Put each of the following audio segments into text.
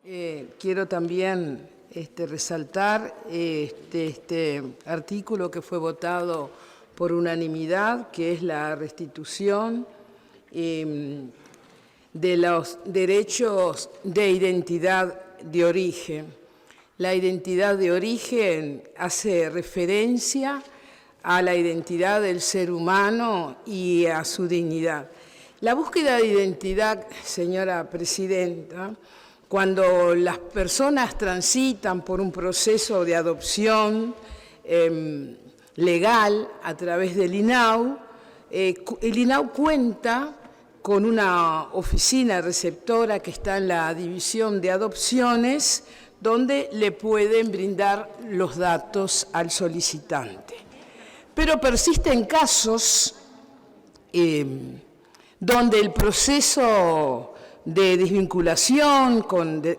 Quiero también resaltar este artículo que fue votado por unanimidad, que es la restitución de los derechos de identidad de origen. La identidad de origen hace referencia a la identidad del ser humano y a su dignidad. La búsqueda de identidad, señora presidenta, cuando las personas transitan por un proceso de adopción legal a través del INAU, el INAU cuenta con una oficina receptora que está en la división de adopciones, donde le pueden brindar los datos al solicitante. Pero persisten casos donde el proceso de desvinculación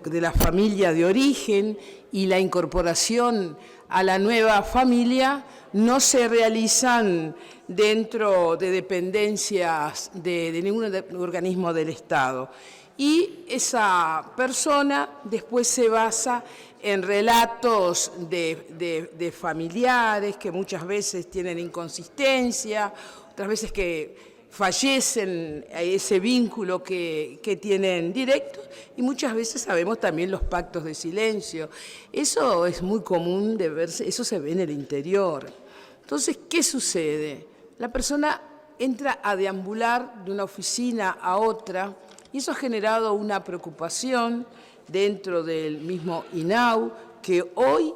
de la familia de origen y la incorporación a la nueva familia no se realizan dentro de dependencias de ningún organismo del Estado. Y esa persona después se basa en relatos de familiares que muchas veces tienen inconsistencia, otras veces que fallecen ese vínculo que tienen directo, y muchas veces sabemos también los pactos de silencio. Eso es muy común de verse, eso se ve en el interior. Entonces, ¿qué sucede? La persona entra a deambular de una oficina a otra, y eso ha generado una preocupación dentro del mismo INAU, que hoy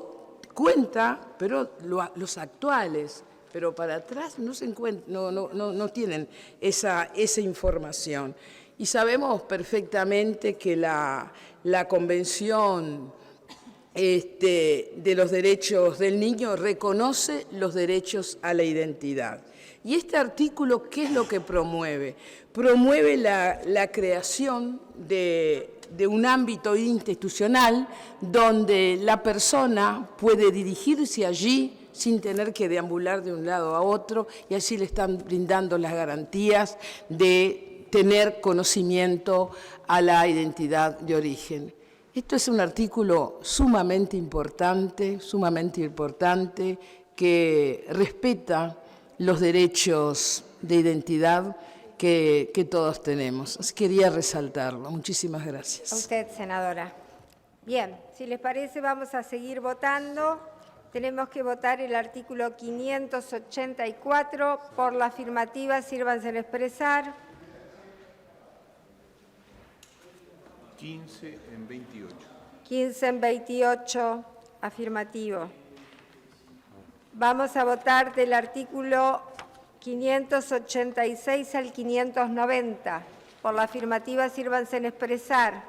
cuenta, pero los actuales, pero para atrás no se no tienen esa información. Y sabemos perfectamente que la Convención de los Derechos del Niño reconoce los derechos a la identidad. Y este artículo, ¿qué es lo que promueve? Promueve la creación de un ámbito institucional donde la persona puede dirigirse allí sin tener que deambular de un lado a otro, y así le están brindando las garantías de tener conocimiento a la identidad de origen. Esto es un artículo sumamente importante que respeta los derechos de identidad que todos tenemos. Así quería resaltarlo. Muchísimas gracias. A usted, senadora. Bien, si les parece, vamos a seguir votando. Tenemos que votar el artículo 584. Por la afirmativa, sírvanse en expresar. 15 en 28. 15 en 28, afirmativo. Vamos a votar del artículo 586 al 590. Por la afirmativa, sírvanse en expresar.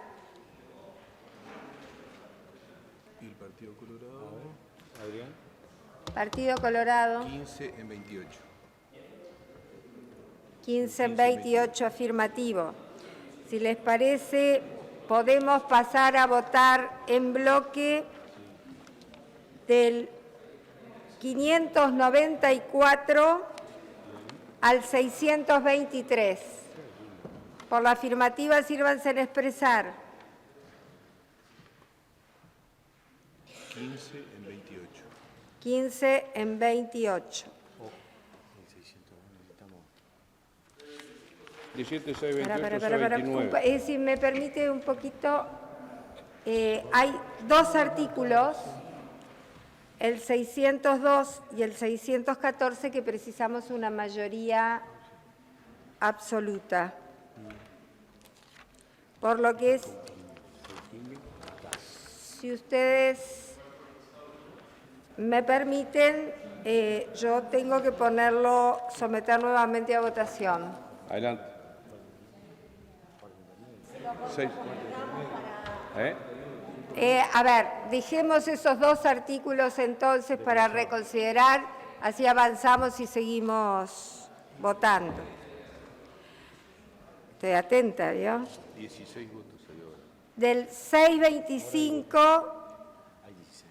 ¿Y el Partido Colorado? Adrián. Partido Colorado. 15 en 28. 15 en 28, afirmativo. Si les parece, podemos pasar a votar en bloque del 594 al 623. Por la afirmativa, sírvanse en expresar. 15 en 28. 15 en 28. 17, 6, 28, 6, 29. Si me permite un poquito, hay dos artículos, el 602 y el 614, que precisamos una mayoría absoluta. Por lo que es, si ustedes me permiten, yo tengo que someter nuevamente a votación. Adelante. 6. A ver, dejemos esos dos artículos entonces para reconsiderar, así avanzamos y seguimos votando. Estoy atenta, ¿vio? 16 votos hay ahora. Del 625... Hay 16.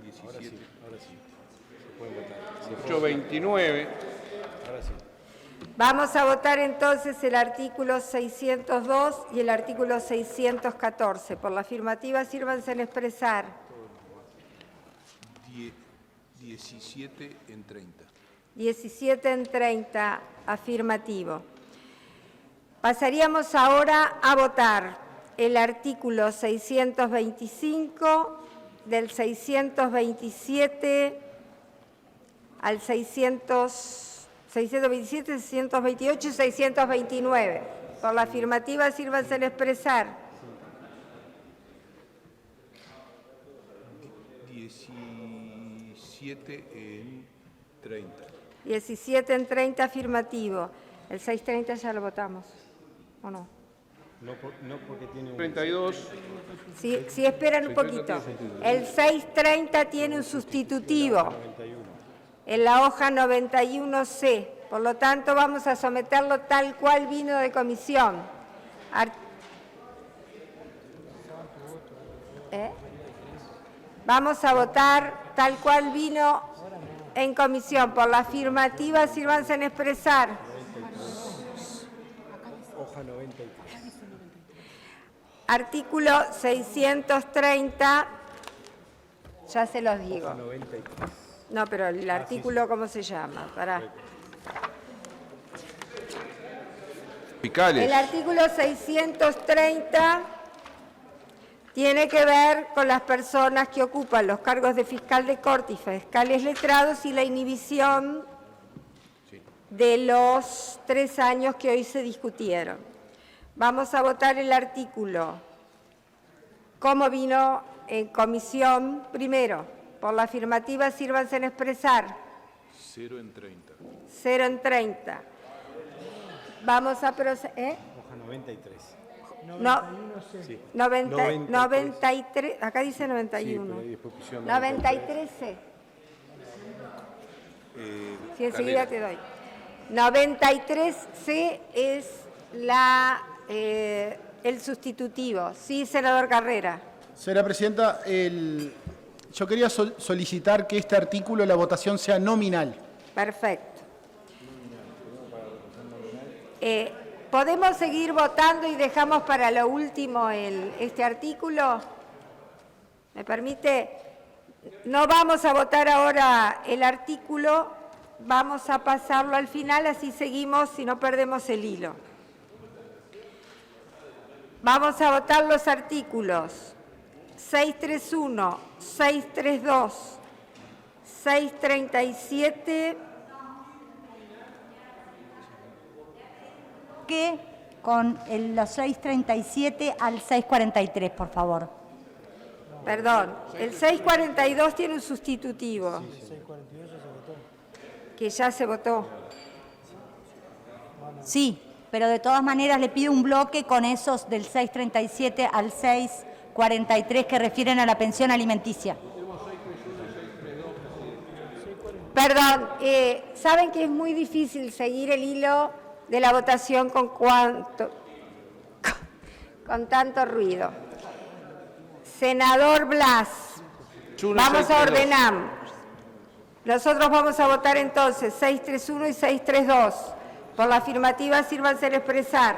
17. Ahora sí. Se pueden votar. 829. Ahora sí. Vamos a votar entonces el artículo 602 y el artículo 614. Por la afirmativa, sírvanse en expresar. 17 en 30. 17 en 30, afirmativo. Pasaríamos ahora a votar el artículo 625, del 627 al 627, 628 y 629. Por la afirmativa, sírvanse en expresar. 17 en 30. 17 en 30, afirmativo. El 630 ya lo votamos, ¿o no? No porque tiene un... 32. Si esperan un poquito. El 630 tiene un sustitutivo en la hoja 91C. Por lo tanto, vamos a someterlo tal cual vino de comisión. Vamos a votar tal cual vino en comisión. Por la afirmativa, sírvanse en expresar. Hoja 93. Artículo 630, ya se los digo. 93. No, pero el artículo, ¿cómo se llama? Pará. El artículo 630 tiene que ver con las personas que ocupan los cargos de fiscal de corte y fiscales letrados y la inhibición de los 3 años que hoy se discutieron. Vamos a votar el artículo como vino en comisión primero. Por la afirmativa, sírvanse en expresar. 0 en 30. 0 en 30. Vamos a proceder. Hoja 93. No, Sí. 93, acá dice 91. Sí, pero ahí después pusieron 93C. Si enseguida te doy. 93C es el sustitutivo. Sí, senador Carrera. Señora Presidenta, yo quería solicitar que este artículo, la votación sea nominal. Perfecto. ¿Podemos seguir votando y dejamos para lo último este artículo? ¿Me permite? No vamos a votar ahora el artículo, vamos a pasarlo al final, así seguimos y no perdemos el hilo. Vamos a votar los artículos 631, 632, 637... Que con los 637 al 643, por favor. Perdón, el 642 tiene un sustitutivo. Que ya se votó. Sí, pero de todas maneras le pido un bloque con esos del 637 al 643 que refieren a la pensión alimenticia. Perdón, saben que es muy difícil seguir el hilo de la votación con tanto ruido. Senador Blas, vamos a ordenar. Nosotros vamos a votar entonces 631 y 632. Por la afirmativa, sírvanse en expresar.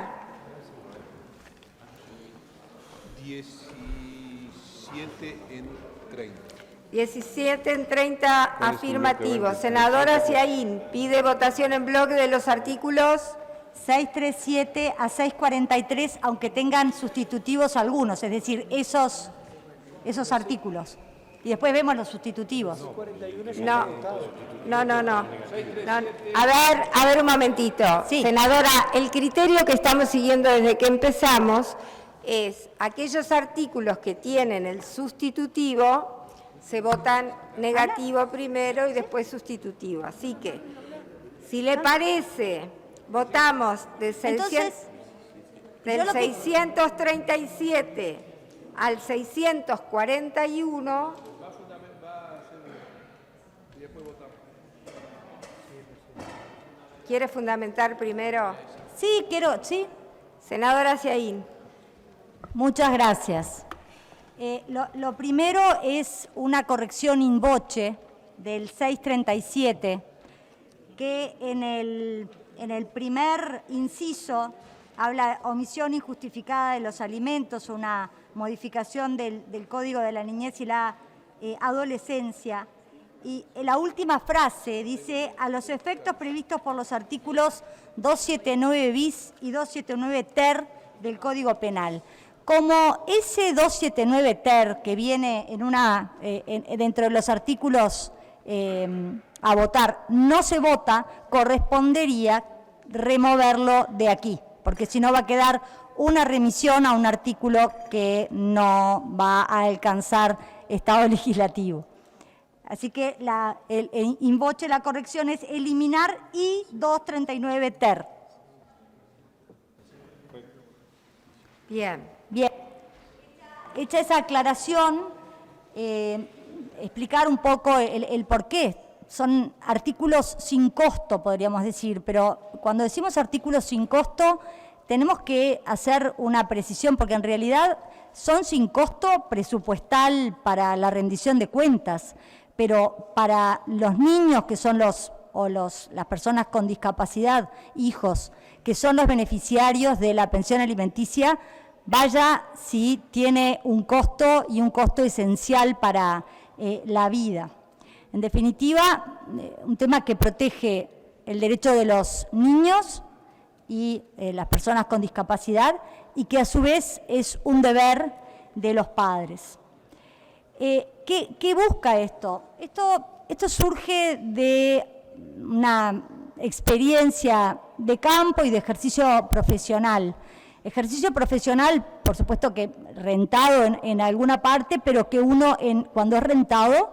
17 en 30. 17 en 30, afirmativo. Senadora Ciaín pide votación en bloque de los artículos 637 a 643, aunque tengan sustitutivos algunos, es decir, esos artículos. Y después vemos los sustitutivos. No. A ver un momentito. Sí. Senadora, el criterio que estamos siguiendo desde que empezamos es aquellos artículos que tienen el sustitutivo se votan negativo primero y después sustitutivo. Así que, si le parece, votamos del 637 al 641. ¿Quiere fundamentar primero? Sí, sí. Senadora Ciaín. Muchas gracias. Lo primero es una corrección in voce del 637, que en en el primer inciso habla omisión injustificada de los alimentos, una modificación del Código de la Niñez y la Adolescencia. Y la última frase dice, a los efectos previstos por los artículos 279 bis y 279 ter del Código Penal. Como ese 279 ter que viene dentro de los artículos a votar no se vota, correspondería removerlo de aquí, porque si no va a quedar una remisión a un artículo que no va a alcanzar estado legislativo. Así que el invoche, la corrección es eliminar y 239 ter. Bien. Bien. Hecha esa aclaración, explicar un poco el por qué. Son artículos sin costo, podríamos decir, pero cuando decimos artículos sin costo, tenemos que hacer una precisión, porque en realidad son sin costo presupuestal para la rendición de cuentas, pero para los niños que son las personas con discapacidad, hijos, que son los beneficiarios de la pensión alimenticia, vaya si tiene un costo y un costo esencial para la vida. En definitiva, un tema que protege el derecho de los niños y las personas con discapacidad y que a su vez es un deber de los padres. ¿Qué busca esto? Esto surge de una experiencia de campo y de ejercicio profesional. Ejercicio profesional, por supuesto que rentado en alguna parte, pero que uno cuando es rentado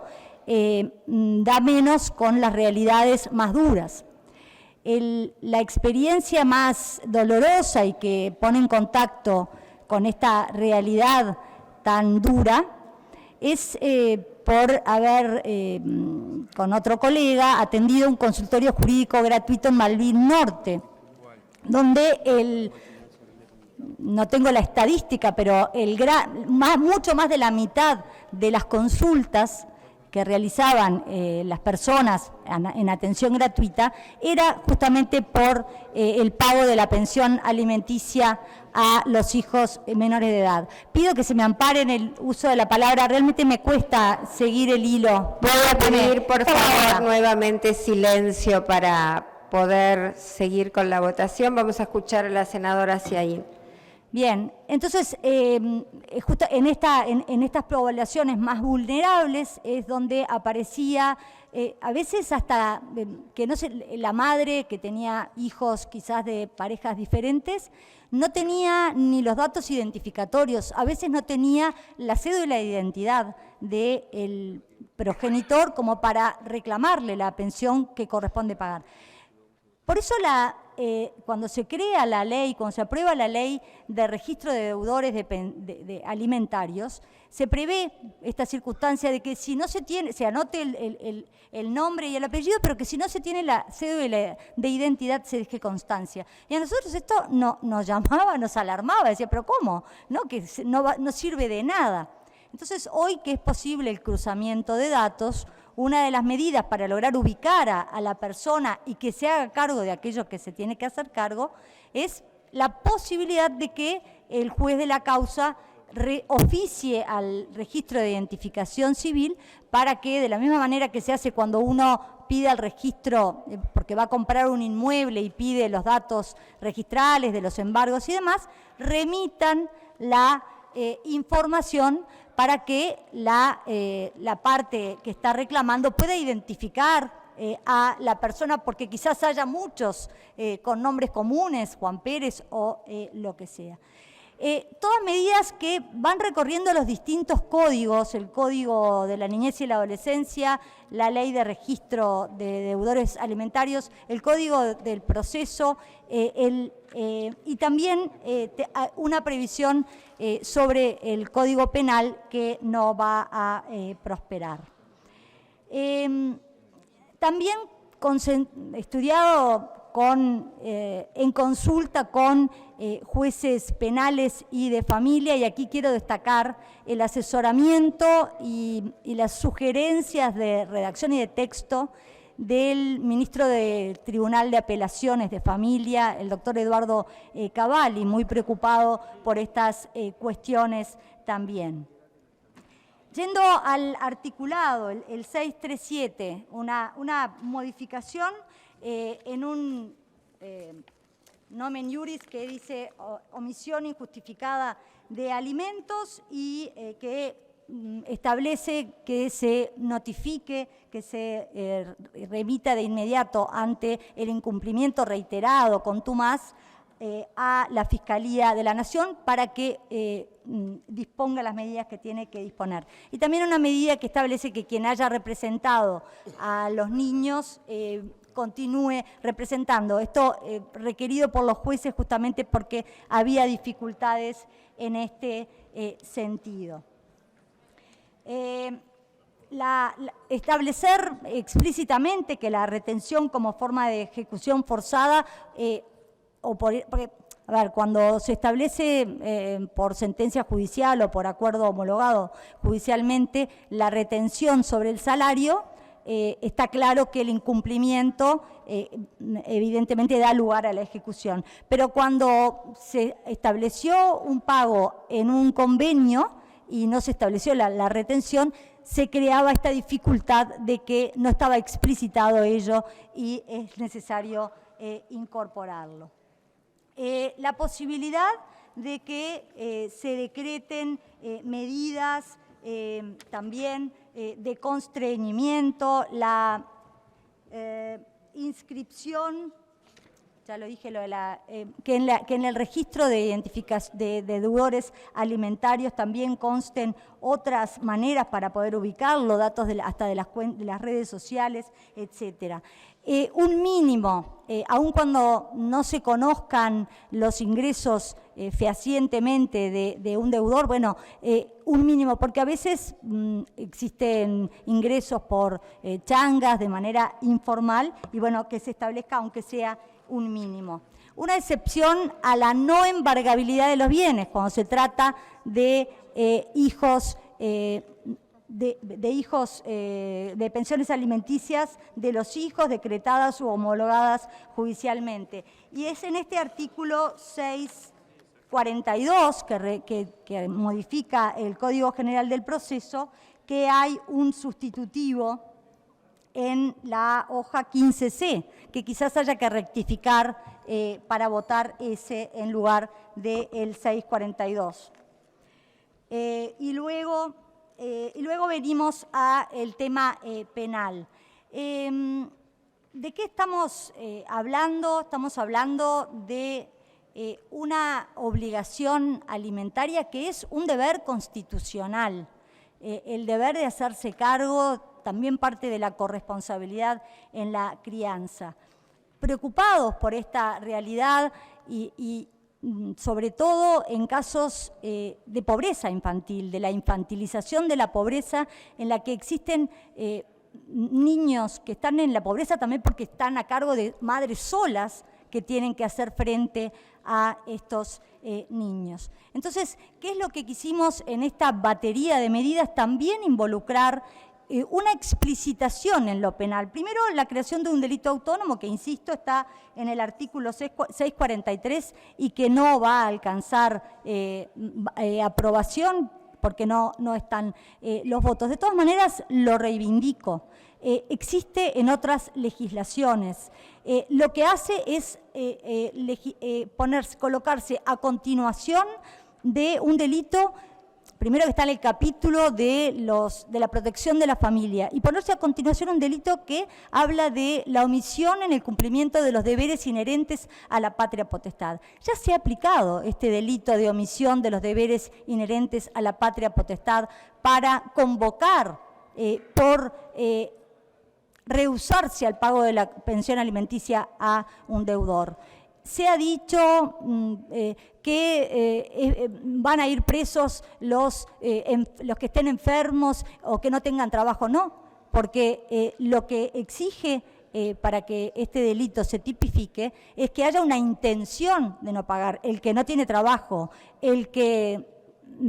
da menos con las realidades más duras. La experiencia más dolorosa y que pone en contacto con esta realidad tan dura es por haber, con otro colega, atendido un consultorio jurídico gratuito en Malvin Norte, donde no tengo la estadística, pero mucho más de la mitad de las consultas que realizaban las personas en atención gratuita era justamente por el pago de la pensión alimenticia a los hijos menores de edad. Pido que se me ampare en el uso de la palabra, realmente me cuesta seguir el hilo. Voy a pedir, por favor, nuevamente silencio para poder seguir con la votación. Vamos a escuchar a la senadora Ciaín. Bien, entonces, justo en estas poblaciones más vulnerables es donde aparecía, a veces hasta que no sé, la madre que tenía hijos quizás de parejas diferentes, no tenía ni los datos identificatorios, a veces no tenía la cédula de identidad del progenitor como para reclamarle la pensión que corresponde pagar. Por eso cuando se crea la ley, cuando se aprueba la ley de registro de deudores de alimentarios, se prevé esta circunstancia de que si no se tiene, se anote el nombre y el apellido, pero que si no se tiene la cédula de identidad se deje constancia. Y a nosotros esto nos llamaba, nos alarmaba, decía, pero ¿cómo? ¿No? Que no sirve de nada. Entonces, hoy que es posible el cruzamiento de datos, una de las medidas para lograr ubicar a la persona y que se haga cargo de aquello que se tiene que hacer cargo es la posibilidad de que el juez de la causa oficie al registro de identificación civil para que, de la misma manera que se hace cuando uno pide al registro, porque va a comprar un inmueble y pide los datos registrales de los embargos y demás, remitan la información para que la parte que está reclamando pueda identificar a la persona, porque quizás haya muchos con nombres comunes, Juan Pérez o lo que sea. Todas medidas que van recorriendo los distintos códigos, el Código de la Niñez y la Adolescencia, la Ley de Registro de Deudores Alimentarios, el Código del Proceso y también una previsión sobre el Código Penal que no va a prosperar. También estudiado en consulta con jueces penales y de familia, y aquí quiero destacar el asesoramiento y las sugerencias de redacción y de texto del ministro del Tribunal de Apelaciones de Familia, el doctor Eduardo Cavalli, muy preocupado por estas cuestiones también. Yendo al articulado, el 637, una modificación en un nomen juris que dice omisión injustificada de alimentos y que establece que se notifique, que se remita de inmediato ante el incumplimiento reiterado, contumaz, a la Fiscalía de la Nación para que disponga las medidas que tiene que disponer. Y también una medida que establece que quien haya representado a los niños continúe representando. Esto requerido por los jueces justamente porque había dificultades en este sentido. Establecer explícitamente que la retención como forma de ejecución forzada porque, a ver, cuando se establece por sentencia judicial o por acuerdo homologado judicialmente la retención sobre el salario, está claro que el incumplimiento evidentemente da lugar a la ejecución. Pero cuando se estableció un pago en un convenio y no se estableció la retención, se creaba esta dificultad de que no estaba explicitado ello y es necesario incorporarlo. La posibilidad de que se decreten medidas también de constreñimiento, la inscripción, ya lo dije, que en el registro de identificación de deudores alimentarios también consten otras maneras para poder ubicarlo, datos hasta de las redes sociales, etcétera. Un mínimo, aun cuando no se conozcan los ingresos fehacientemente de un deudor, bueno, un mínimo, porque a veces existen ingresos por changas de manera informal y bueno, que se establezca aunque sea un mínimo. Una excepción a la no embargabilidad de los bienes cuando se trata de hijos de pensiones alimenticias de los hijos decretadas u homologadas judicialmente. Y es en este artículo 642 que modifica el Código General del Proceso que hay un sustitutivo en la hoja 15C, que quizás haya que rectificar para votar ese en lugar del 642. Y luego venimos al tema penal. ¿De qué estamos hablando? Estamos hablando de una obligación alimentaria que es un deber constitucional. El deber de hacerse cargo también parte de la corresponsabilidad en la crianza. Preocupados por esta realidad y sobre todo en casos de pobreza infantil, de la infantilización de la pobreza en la que existen niños que están en la pobreza también porque están a cargo de madres solas que tienen que hacer frente a estos niños. Entonces, ¿qué es lo que quisimos en esta batería de medidas? También involucrar una explicitación en lo penal. Primero, la creación de un delito autónomo, que insisto, está en el artículo 643 y que no va a alcanzar aprobación porque no están los votos. De todas maneras, lo reivindico. Existe en otras legislaciones. Lo que hace es colocarse a continuación de un delito. Primero que está en el capítulo de la protección de la familia y ponerse a continuación un delito que habla de la omisión en el cumplimiento de los deberes inherentes a la patria potestad. Ya se ha aplicado este delito de omisión de los deberes inherentes a la patria potestad para convocar por rehusarse al pago de la pensión alimenticia a un deudor. Se ha dicho que van a ir presos los que estén enfermos o que no tengan trabajo. No, porque lo que exige para que este delito se tipifique es que haya una intención de no pagar. El que no tiene trabajo, el que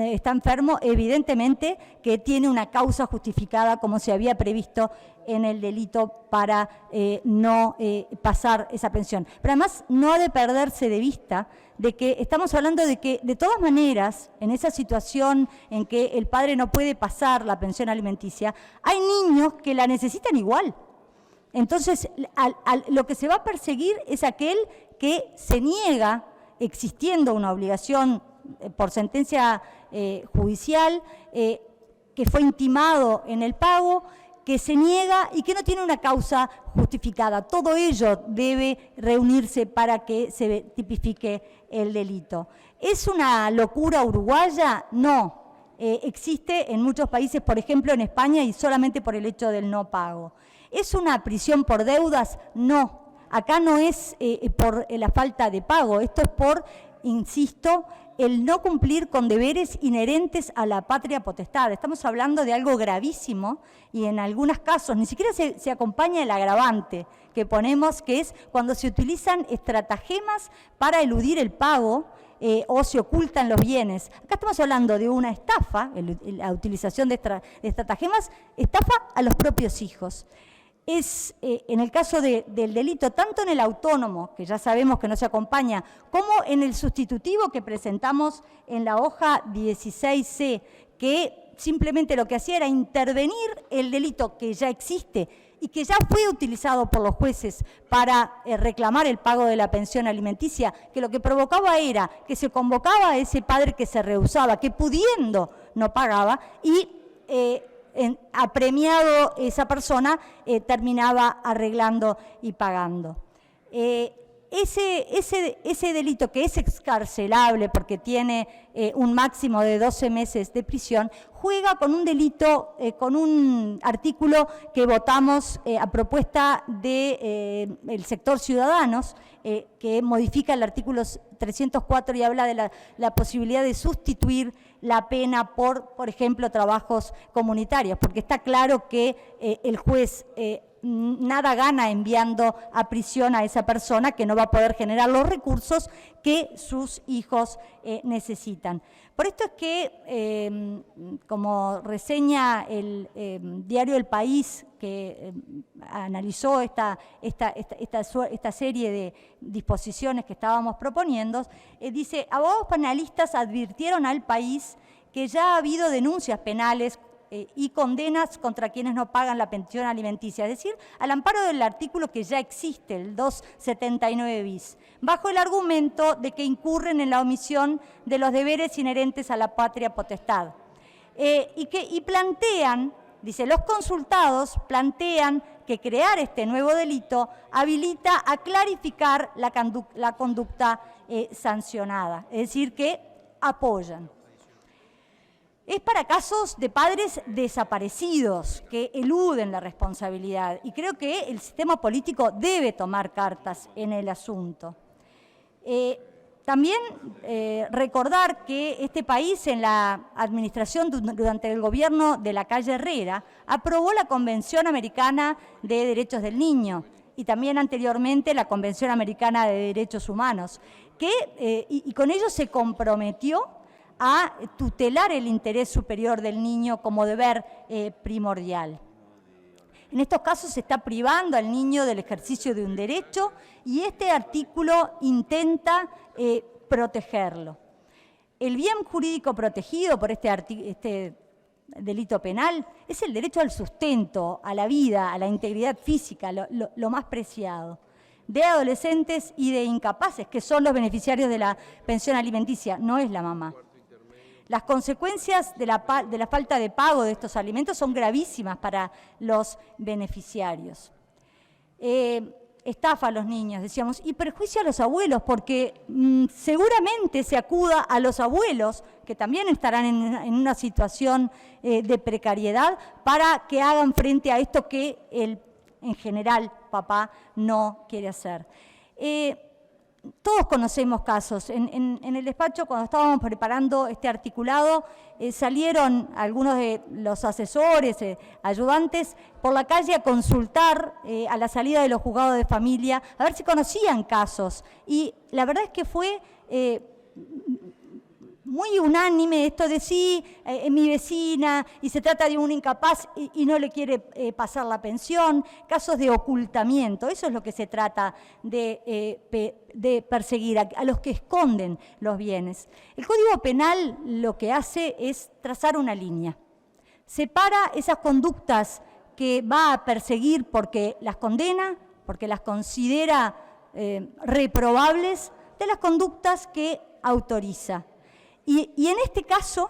está enfermo, evidentemente que tiene una causa justificada como se había previsto en el delito para no pasar esa pensión. Pero además no ha de perderse de vista de que estamos hablando de que de todas maneras, en esa situación en que el padre no puede pasar la pensión alimenticia, hay niños que la necesitan igual. Entonces, lo que se va a perseguir es aquel que se niega, existiendo una obligación por sentencia judicial, que fue intimado en el pago, que se niega y que no tiene una causa justificada. Todo ello debe reunirse para que se tipifique el delito. ¿Es una locura uruguaya? No. Existe en muchos países, por ejemplo en España, y solamente por el hecho del no pago. ¿Es una prisión por deudas? No. Acá no es por la falta de pago, esto es por, insisto, el no cumplir con deberes inherentes a la patria potestad. Estamos hablando de algo gravísimo y en algunos casos ni siquiera se acompaña el agravante que ponemos, que es cuando se utilizan estratagemas para eludir el pago o se ocultan los bienes. Acá estamos hablando de una estafa, la utilización de estratagemas, estafa a los propios hijos. Es, en el caso del delito, tanto en el autónomo, que ya sabemos que no se acompaña, como en el sustitutivo que presentamos en la hoja 16C, que simplemente lo que hacía era intervenir el delito que ya existe y que ya fue utilizado por los jueces para reclamar el pago de la pensión alimenticia, que lo que provocaba era que se convocaba a ese padre que se rehusaba, que pudiendo no pagaba, y apremiado esa persona terminaba arreglando y pagando. Ese delito, que es excarcelable porque tiene un máximo de 12 meses de prisión, juega con un delito, con un artículo que votamos a propuesta del sector Ciudadanos, que modifica el artículo 304 y habla de la posibilidad de sustituir la pena por ejemplo, trabajos comunitarios, porque está claro que el juez nada gana enviando a prisión a esa persona que no va a poder generar los recursos que sus hijos necesitan. Por esto es que, como reseña el diario El País, que analizó esta serie de disposiciones que estábamos proponiendo, dice: abogados penalistas advirtieron al País que ya ha habido denuncias penales y condenas contra quienes no pagan la pensión alimenticia, es decir, al amparo del artículo que ya existe, el 279 bis, bajo el argumento de que incurren en la omisión de los deberes inherentes a la patria potestad. Y plantean, dice, los consultados plantean que crear este nuevo delito habilita a clarificar la conducta sancionada, es decir, que apoyan. Es para casos de padres desaparecidos que eluden la responsabilidad, y creo que el sistema político debe tomar cartas en el asunto. También recordar que este país, en la administración durante el gobierno de Lacalle Herrera, aprobó la Convención Americana de Derechos del Niño y también anteriormente la Convención Americana de Derechos Humanos, y con ello se comprometió a tutelar el interés superior del niño como deber primordial. En estos casos se está privando al niño del ejercicio de un derecho y este artículo intenta protegerlo. El bien jurídico protegido por este delito penal es el derecho al sustento, a la vida, a la integridad física, lo más preciado, de adolescentes y de incapaces, que son los beneficiarios de la pensión alimenticia, no es la mamá. Las consecuencias de la falta de pago de estos alimentos son gravísimas para los beneficiarios. Estafa a los niños, decíamos, y perjuicia a los abuelos, porque seguramente se acuda a los abuelos, que también estarán en una situación de precariedad, para que hagan frente a esto que en general papá no quiere hacer. Todos conocemos casos. En el despacho, cuando estábamos preparando este articulado, salieron algunos de los asesores, ayudantes, por la calle a consultar a la salida de los juzgados de familia, a ver si conocían casos. Y la verdad es que fue muy unánime esto de sí, mi vecina, y se trata de un incapaz y no le quiere pasar la pensión, casos de ocultamiento, eso es lo que se trata de perseguir, a los que esconden los bienes. El Código Penal lo que hace es trazar una línea, separa esas conductas que va a perseguir porque las condena, porque las considera reprobables, de las conductas que autoriza. Y en este caso,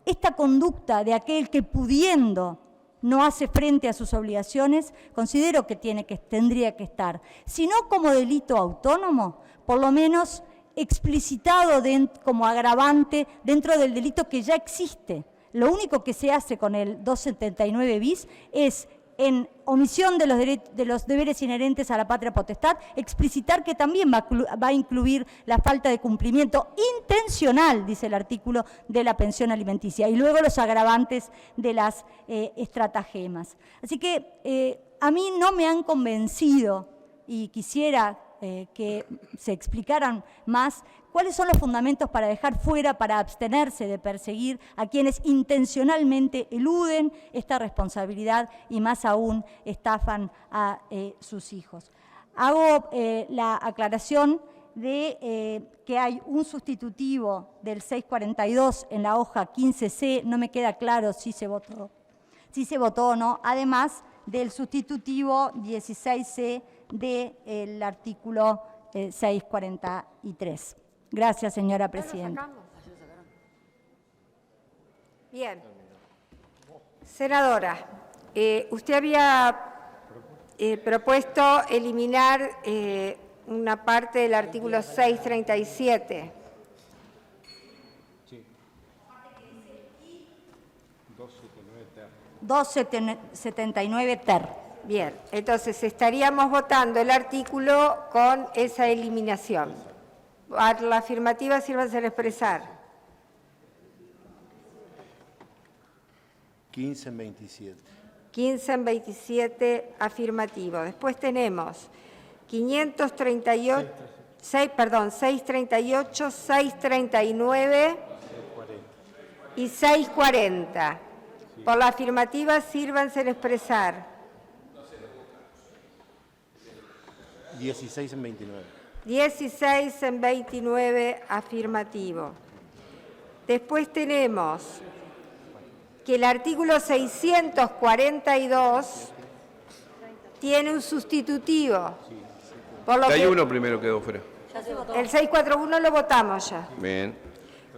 esta conducta de aquel que pudiendo no hace frente a sus obligaciones, considero que tendría que estar, si no como delito autónomo, por lo menos explicitado como agravante dentro del delito que ya existe. Lo único que se hace con el 279 bis es, en omisión de los deberes inherentes a la patria potestad, explicitar que también va a incluir la falta de cumplimiento intencional, dice el artículo, de la pensión alimenticia, y luego los agravantes de las estratagemas. Así que a mí no me han convencido, y quisiera que se explicaran más cuáles son los fundamentos para dejar fuera, para abstenerse de perseguir a quienes intencionalmente eluden esta responsabilidad y más aún estafan a sus hijos. Hago la aclaración de que hay un sustitutivo del 642 en la hoja 15C, no me queda claro si se votó o no, además del sustitutivo 16C del artículo 643. Gracias, señora presidenta. Bien. Senadora, usted había propuesto eliminar una parte del artículo 637. Sí. 279 ter. Bien, entonces estaríamos votando el artículo con esa eliminación. A la afirmativa, sírvanse a expresar. 15 en 27. 15 en 27, afirmativo. Después tenemos 538, 638, 639 y 640. Por la afirmativa, sírvanse a expresar. 16 en 29. 16 en 29, afirmativo. Después tenemos que el artículo 642 tiene un sustitutivo. Por lo Hay que uno primero quedó fuera. el 641 lo votamos ya. Bien.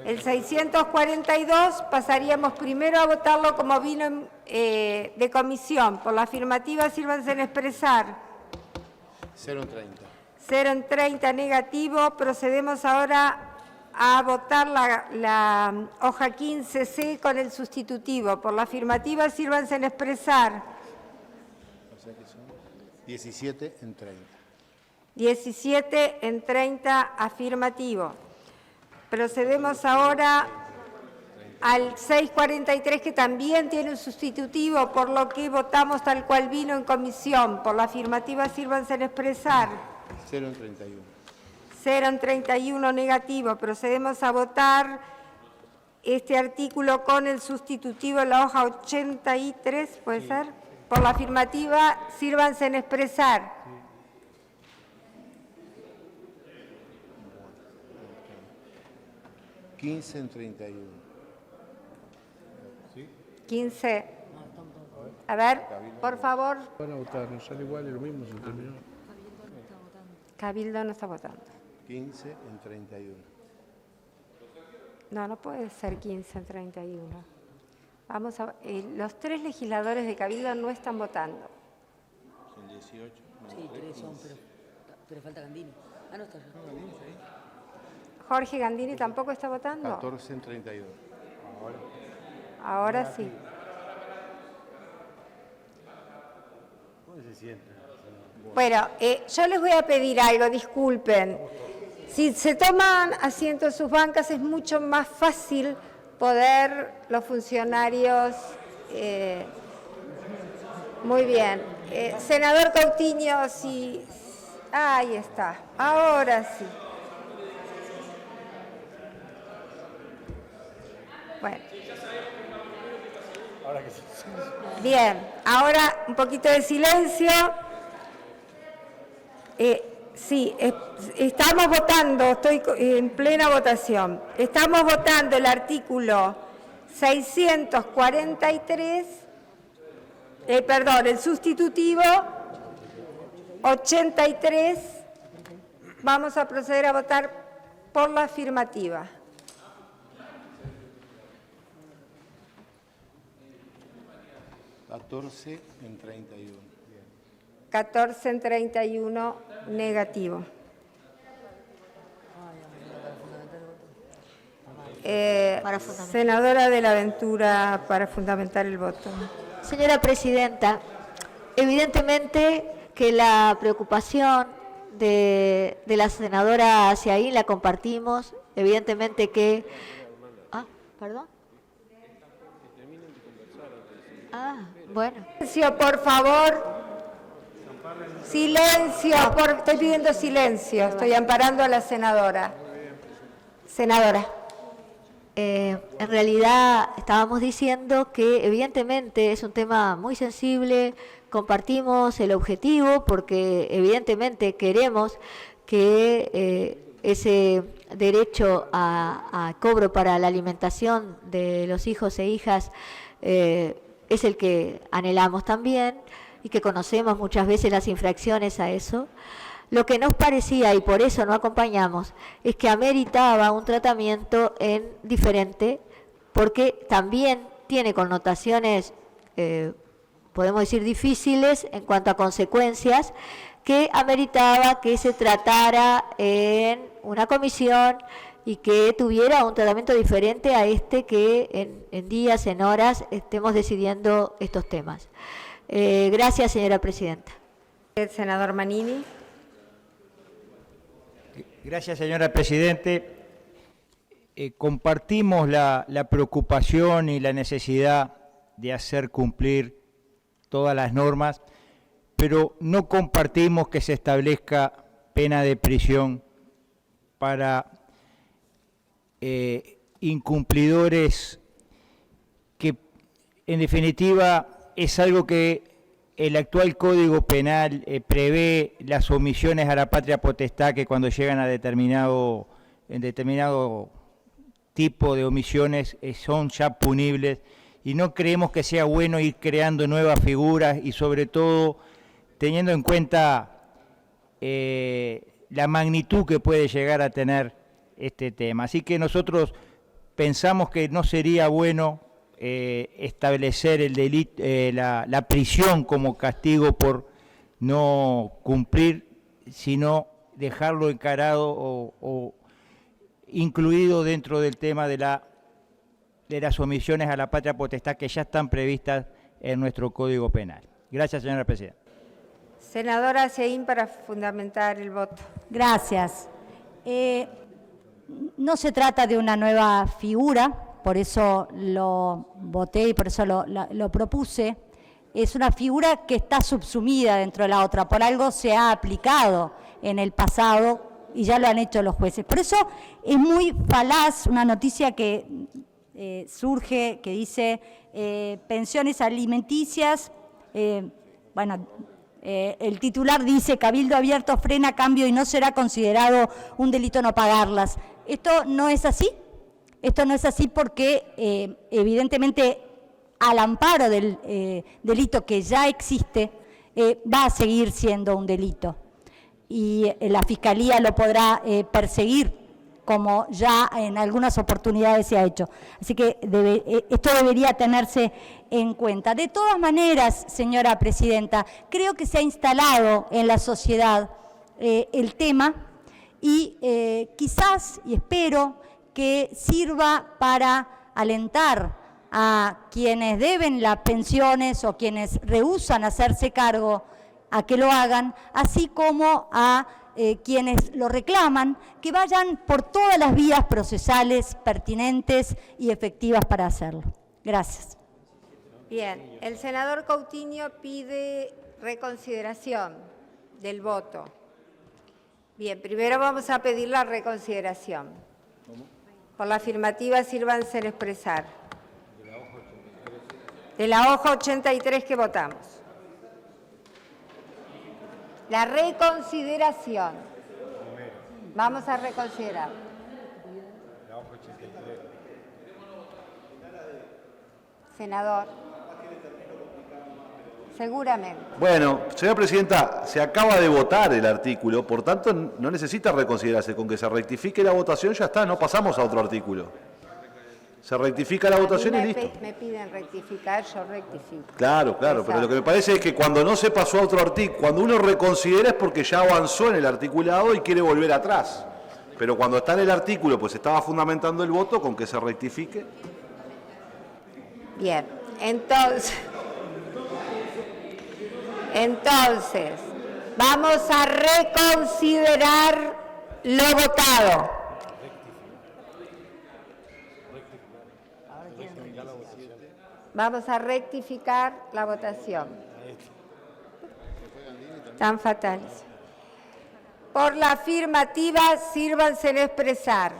El 642 pasaríamos primero a votarlo como vino de comisión. Por la afirmativa, sírvanse en expresar. 0 en 30. 0 en 30, negativo. Procedemos ahora a votar la hoja 15C con el sustitutivo. Por la afirmativa, sírvanse en expresar. O sea que son 17 en 30. 17 en 30, afirmativo. Procedemos ahora al 643, que también tiene un sustitutivo, por lo que votamos tal cual vino en comisión. Por la afirmativa, sírvanse en expresar. 0 en 31. 0 en 31, negativo. Procedemos a votar este artículo con el sustitutivo en la hoja 83, ¿puede ser? Por la afirmativa, sírvanse en expresar. 15 en 31. 15. A ver, por favor. Van a votar, no sale igual, es lo mismo, se terminó. Cabildo no está votando. 15 en 31. No, no puede ser 15 en 31. Vamos a, los 3 legisladores de Cabildo no están votando. Son 18. Sí, 3 son, pero falta Gandini. Ah, no está. Jorge Gandini tampoco está votando. 14 en 32. Ahora sí. ¿Cómo se siente? Bueno, yo les voy a pedir algo, disculpen. Si se toman asiento en sus bancas es mucho más fácil poder los funcionarios... muy bien. Senador Coutinho, sí. Ahí está. Ahora sí. Bueno. Bien, ahora un poquito de silencio. Sí, estamos votando, estoy en plena votación. Estamos votando el artículo 643, el sustitutivo 83. Vamos a proceder a votar por la afirmativa. ¿14 en 31? 14 en 31, negativo. Senadora de la Ventura, para fundamentar el voto. Señora Presidenta, evidentemente que la preocupación de la senadora Aciaín la compartimos, evidentemente que... ¿Perdón? Bueno. Silencio, por favor. Silencio, estoy pidiendo silencio. Estoy amparando a la senadora. Senadora, en realidad estábamos diciendo que evidentemente es un tema muy sensible, compartimos el objetivo porque evidentemente queremos que ese derecho a cobro para la alimentación de los hijos e hijas es el que anhelamos también y que conocemos muchas veces las infracciones a eso. Lo que nos parecía, y por eso no acompañamos, es que ameritaba un tratamiento diferente, porque también tiene connotaciones, podemos decir, difíciles en cuanto a consecuencias, que ameritaba que se tratara en una comisión y que tuviera un tratamiento diferente a este que en días, en horas, estemos decidiendo estos temas. Gracias, señora presidenta. El senador Manini. Gracias, señora Presidente. Compartimos la preocupación y la necesidad de hacer cumplir todas las normas, pero no compartimos que se establezca pena de prisión para incumplidores, que en definitiva es algo que el actual Código Penal prevé las omisiones a la patria potestad, que cuando llegan a determinado tipo de omisiones son ya punibles, y no creemos que sea bueno ir creando nuevas figuras y sobre todo teniendo en cuenta la magnitud que puede llegar a tener este tema. Así que nosotros pensamos que no sería bueno establecer el delito, la prisión como castigo por no cumplir, sino dejarlo encarado o incluido dentro del tema de las omisiones a la patria potestad que ya están previstas en nuestro Código Penal. Gracias, señora Presidenta. Senadora Aciaín, para fundamentar el voto. Gracias. No se trata de una nueva figura, por eso lo voté y por eso lo propuse. Es una figura que está subsumida dentro de la otra, por algo se ha aplicado en el pasado y ya lo han hecho los jueces. Por eso es muy falaz una noticia que surge, que dice pensiones alimenticias, el titular dice: Cabildo Abierto frena cambio y no será considerado un delito no pagarlas. Esto no es así. Esto no es así porque evidentemente al amparo del delito que ya existe va a seguir siendo un delito y la Fiscalía lo podrá perseguir, como ya en algunas oportunidades se ha hecho. Así que esto debería tenerse en cuenta. De todas maneras, señora Presidenta, creo que se ha instalado en la sociedad el tema y quizás, y espero, que sirva para alentar a quienes deben las pensiones o quienes rehúsan hacerse cargo a que lo hagan, así como a quienes lo reclaman, que vayan por todas las vías procesales pertinentes y efectivas para hacerlo. Gracias. Bien, el senador Coutinho pide reconsideración del voto. Bien, primero vamos a pedir la reconsideración. Por la afirmativa, sírvanse en expresar. De la hoja 83 que votamos. La reconsideración. Vamos a reconsiderar. Senador. Seguramente. Bueno, señora presidenta, se acaba de votar el artículo, por tanto no necesita reconsiderarse. Con que se rectifique la votación ya está, no pasamos a otro artículo. Se rectifica la votación y listo. Me piden rectificar, yo rectifico. Claro, claro, pero lo que me parece es que cuando no se pasó a otro artículo, cuando uno reconsidera es porque ya avanzó en el articulado y quiere volver atrás. Pero cuando está en el artículo, pues estaba fundamentando el voto, con que se rectifique. Bien, entonces, vamos a reconsiderar lo votado. Vamos a rectificar la votación. Tan fatales. Por la afirmativa, sírvanse en expresar.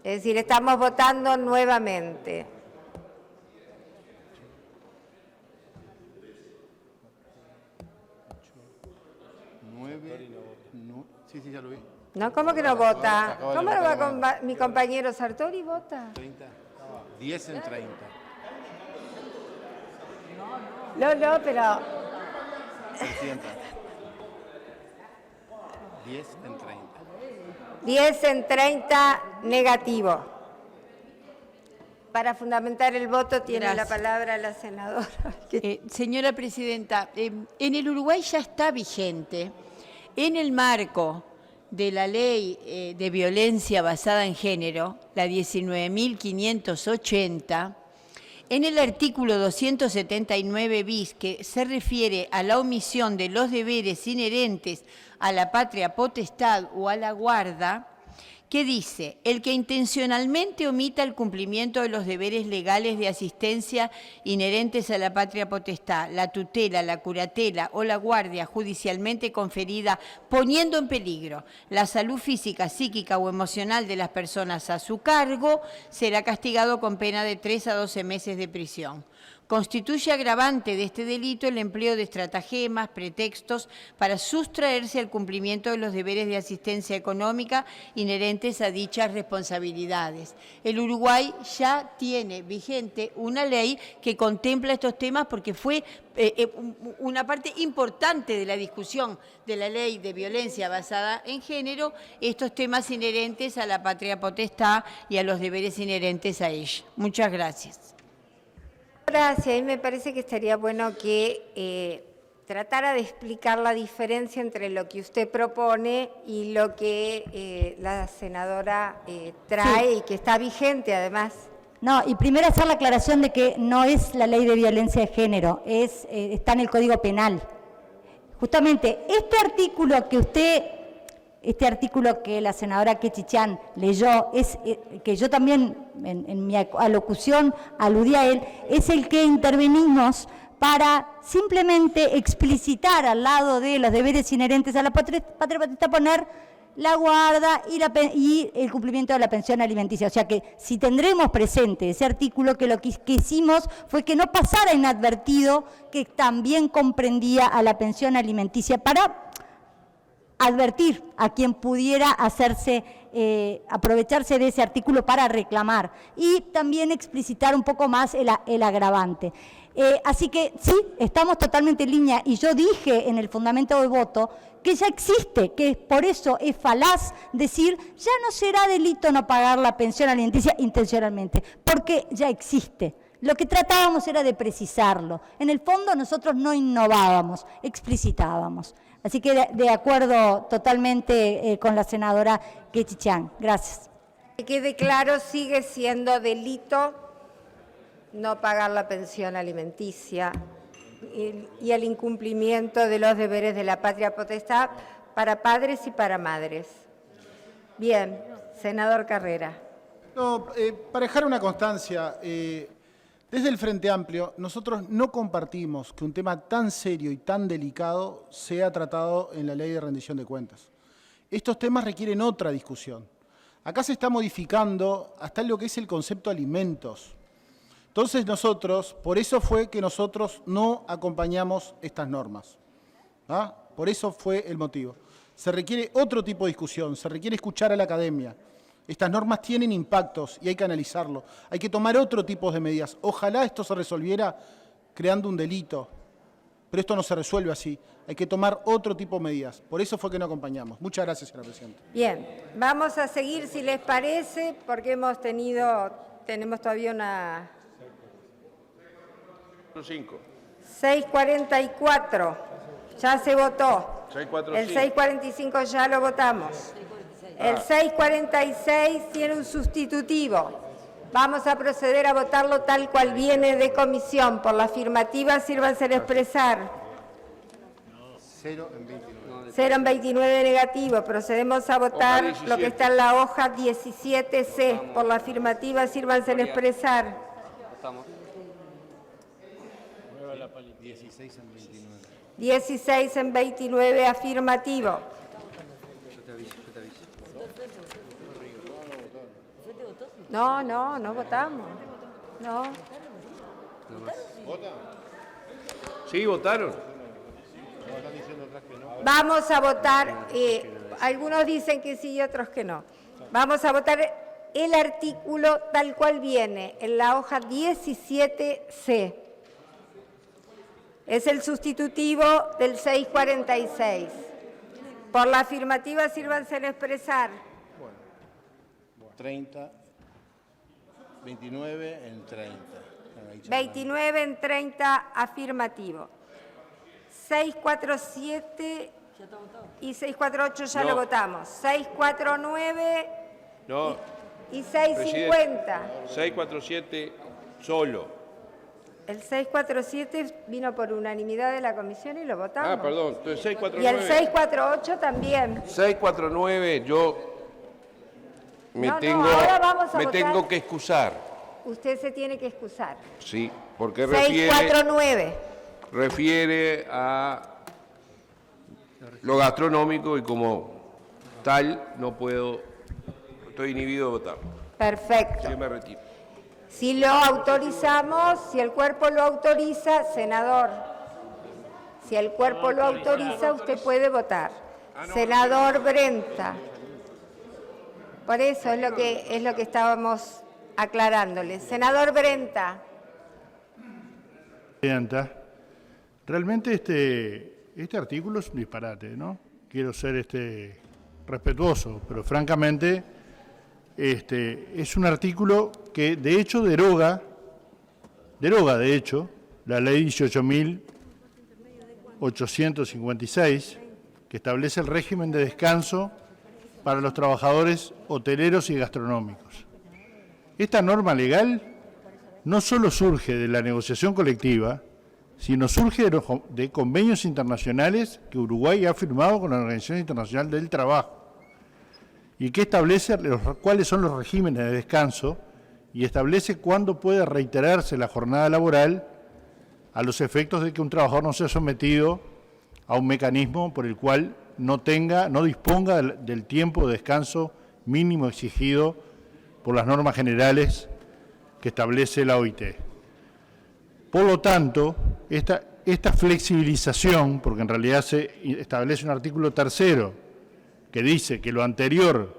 Es decir, estamos votando nuevamente. Sí, ya lo vi. No, ¿cómo que no vota? Acaba de ¿Cómo no va votar, mi compañero Sartori vota? 30. 10 en 30. No, pero... Presidenta. 10 en 30. 10 en 30, negativo. Para fundamentar el voto tiene Gracias. la palabra la senadora. Señora presidenta, en el Uruguay ya está vigente, en el marco de la ley de violencia basada en género, la 19.580, en el artículo 279 bis, que se refiere a la omisión de los deberes inherentes a la patria potestad o a la guarda, que dice: el que intencionalmente omita el cumplimiento de los deberes legales de asistencia inherentes a la patria potestad, la tutela, la curatela o la guardia judicialmente conferida, poniendo en peligro la salud física, psíquica o emocional de las personas a su cargo, será castigado con pena de 3 a 12 meses de prisión. Constituye agravante de este delito el empleo de estratagemas, pretextos para sustraerse al cumplimiento de los deberes de asistencia económica inherentes a dichas responsabilidades. El Uruguay ya tiene vigente una ley que contempla estos temas porque fue una parte importante de la discusión de la ley de violencia basada en género, estos temas inherentes a la patria potestad y a los deberes inherentes a ella. Muchas gracias. Gracias, y me parece que estaría bueno que tratara de explicar la diferencia entre lo que usted propone y lo que la senadora trae, sí, y que está vigente además. No, y primero hacer la aclaración de que no es la ley de violencia de género, está en el Código Penal. Justamente este artículo que la senadora Quechichán leyó, que yo también en mi alocución aludí a él, es el que intervenimos para simplemente explicitar al lado de los deberes inherentes a la patria potestad, poner la guarda y el cumplimiento de la pensión alimenticia. O sea que si tendremos presente ese artículo, que lo que hicimos fue que no pasara inadvertido que también comprendía a la pensión alimenticia, para advertir a quien pudiera aprovecharse de ese artículo para reclamar, y también explicitar un poco más el agravante. Así que sí, estamos totalmente en línea, y yo dije en el fundamento del voto que ya existe, que por eso es falaz decir ya no será delito no pagar la pensión alimenticia intencionalmente, porque ya existe. Lo que tratábamos era de precisarlo. En el fondo nosotros no innovábamos, explicitábamos. Así que de acuerdo totalmente con la senadora Quechichán. Gracias. Que quede claro, sigue siendo delito no pagar la pensión alimenticia y el incumplimiento de los deberes de la patria potestad para padres y para madres. Bien, senador Carrera. No, para dejar una constancia, desde el Frente Amplio, nosotros no compartimos que un tema tan serio y tan delicado sea tratado en la Ley de Rendición de Cuentas. Estos temas requieren otra discusión. Acá se está modificando hasta lo que es el concepto alimentos. Entonces nosotros, por eso fue que nosotros no acompañamos estas normas. ¿Ah? Por eso fue el motivo. Se requiere otro tipo de discusión, se requiere escuchar a la academia. Estas normas tienen impactos y hay que analizarlo. Hay que tomar otro tipo de medidas. Ojalá esto se resolviera creando un delito, pero esto no se resuelve así. Hay que tomar otro tipo de medidas. Por eso fue que no acompañamos. Muchas gracias, señora presidenta. Bien, vamos a seguir, si les parece, porque tenemos todavía una... 644, ya se votó. 645. El 645 ya lo votamos. El 646 tiene un sustitutivo. Vamos a proceder a votarlo tal cual viene de comisión. Por la afirmativa, sírvanse a expresar. 0 en 29. 0 en 29 negativo. Procedemos a votar lo que está en la hoja 17C. Por la afirmativa, sírvanse a expresar. 16 en 29. 16 en 29 afirmativo. No votamos. No. Sí, votaron. Vamos a votar, algunos dicen que sí y otros que no. Vamos a votar el artículo tal cual viene en la hoja 17C. Es el sustitutivo del 646. Por la afirmativa, sírvanse a expresar. 30, 29 en 30. 29 en 30 afirmativo. 647 y 648 ya lo votamos. 649 No. y 650. 647 solo. El 647 vino por unanimidad de la comisión y lo votamos. Ah, perdón. Entonces Y 649. el 648 también. 649 yo me ahora vamos a votar. tengo que excusar. Usted se tiene que excusar. Sí, porque 649. refiere a lo gastronómico y como tal no puedo, estoy inhibido de votar. Perfecto. Yo me retiro. Si lo autorizamos, si el cuerpo lo autoriza, senador. Si el cuerpo lo autoriza, usted puede votar. Senador Brenta. Por eso es lo que estábamos aclarándole. Senador Brenta. Presidenta, realmente este artículo es un disparate, ¿no? Quiero ser respetuoso, pero francamente es un artículo que de hecho deroga de hecho la ley 18.856 que establece el régimen de descanso para los trabajadores hoteleros y gastronómicos. Esta norma legal no solo surge de la negociación colectiva, sino surge de convenios internacionales que Uruguay ha firmado con la Organización Internacional del Trabajo y que establece cuáles son los regímenes de descanso y establece cuándo puede reiterarse la jornada laboral a los efectos de que un trabajador no sea sometido a un mecanismo por el cual no disponga del tiempo de descanso mínimo exigido por las normas generales que establece la OIT. Por lo tanto, esta flexibilización, porque en realidad se establece un artículo 3º que dice que lo anterior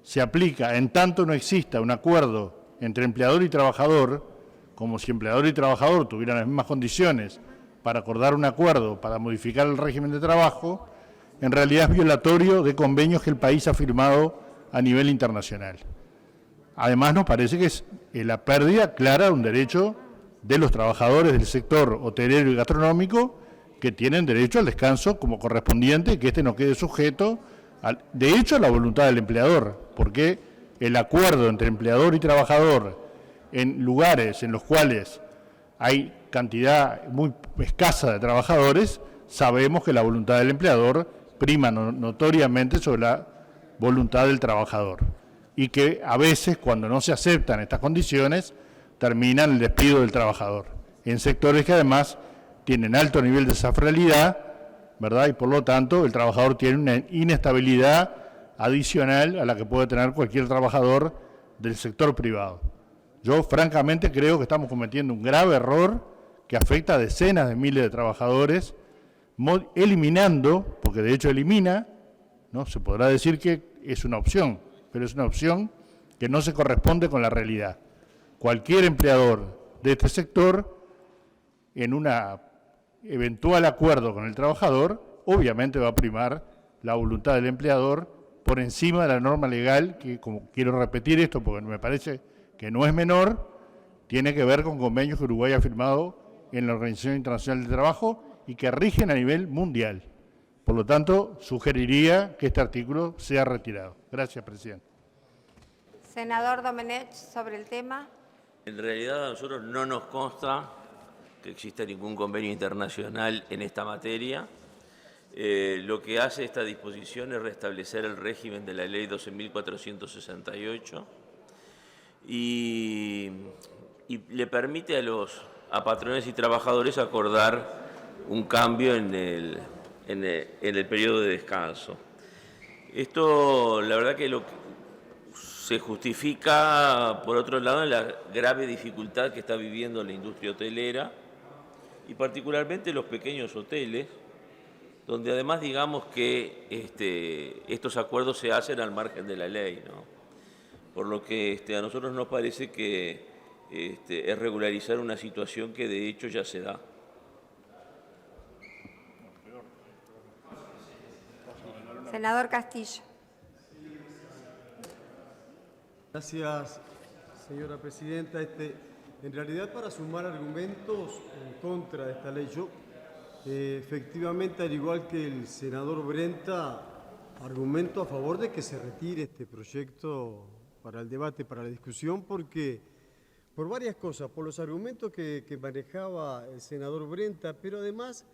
se aplica en tanto no exista un acuerdo entre empleador y trabajador, como si empleador y trabajador tuvieran las mismas condiciones para acordar un acuerdo para modificar el régimen de trabajo, en realidad es violatorio de convenios que el país ha firmado a nivel internacional. Además, nos parece que es la pérdida clara de un derecho de los trabajadores del sector hotelero y gastronómico que tienen derecho al descanso como correspondiente y que no quede sujeto, de hecho, a la voluntad del empleador, porque el acuerdo entre empleador y trabajador en lugares en los cuales hay cantidad muy escasa de trabajadores, sabemos que la voluntad del empleador prima notoriamente sobre la voluntad del trabajador y que a veces, cuando no se aceptan estas condiciones, terminan el despido del trabajador, en sectores que además tienen alto nivel de safralidad, ¿verdad? Y por lo tanto el trabajador tiene una inestabilidad adicional a la que puede tener cualquier trabajador del sector privado. Yo francamente creo que estamos cometiendo un grave error que afecta a decenas de miles de trabajadores, eliminando, porque de hecho elimina, ¿no? Se podrá decir que es una opción, pero es una opción que no se corresponde con la realidad. Cualquier empleador de este sector, en un eventual acuerdo con el trabajador, obviamente va a primar la voluntad del empleador por encima de la norma legal, que, como quiero repetir esto porque me parece que no es menor, tiene que ver con convenios que Uruguay ha firmado en la Organización Internacional del Trabajo y que rigen a nivel mundial. Por lo tanto, sugeriría que este artículo sea retirado. Gracias, presidente. Senador Domenech, sobre el tema. En realidad a nosotros no nos consta que exista ningún convenio internacional en esta materia. Lo que hace esta disposición es restablecer el régimen de la Ley 12.468 y le permite a patrones y trabajadores acordar un cambio en el periodo de descanso. Esto, la verdad que se justifica, por otro lado, en la grave dificultad que está viviendo la industria hotelera y particularmente los pequeños hoteles, donde además digamos que estos acuerdos se hacen al margen de la ley, ¿no? Por lo que a nosotros nos parece que es regularizar una situación que de hecho ya se da. Senador Castillo. Gracias, señora presidenta. En realidad, para sumar argumentos en contra de esta ley, yo efectivamente, al igual que el senador Brenta, argumento a favor de que se retire este proyecto para el debate, para la discusión, porque por varias cosas, por los argumentos que manejaba el senador Brenta, pero además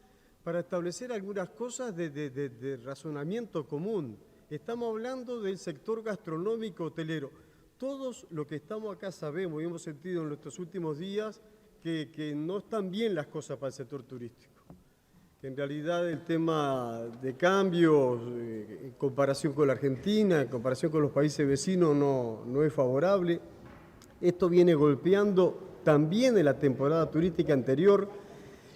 para establecer algunas cosas de razonamiento común. Estamos hablando del sector gastronómico hotelero. Todos los que estamos acá sabemos y hemos sentido en nuestros últimos días que no están bien las cosas para el sector turístico. Que en realidad el tema de cambios, en comparación con la Argentina, en comparación con los países vecinos, no es favorable. Esto viene golpeando también en la temporada turística anterior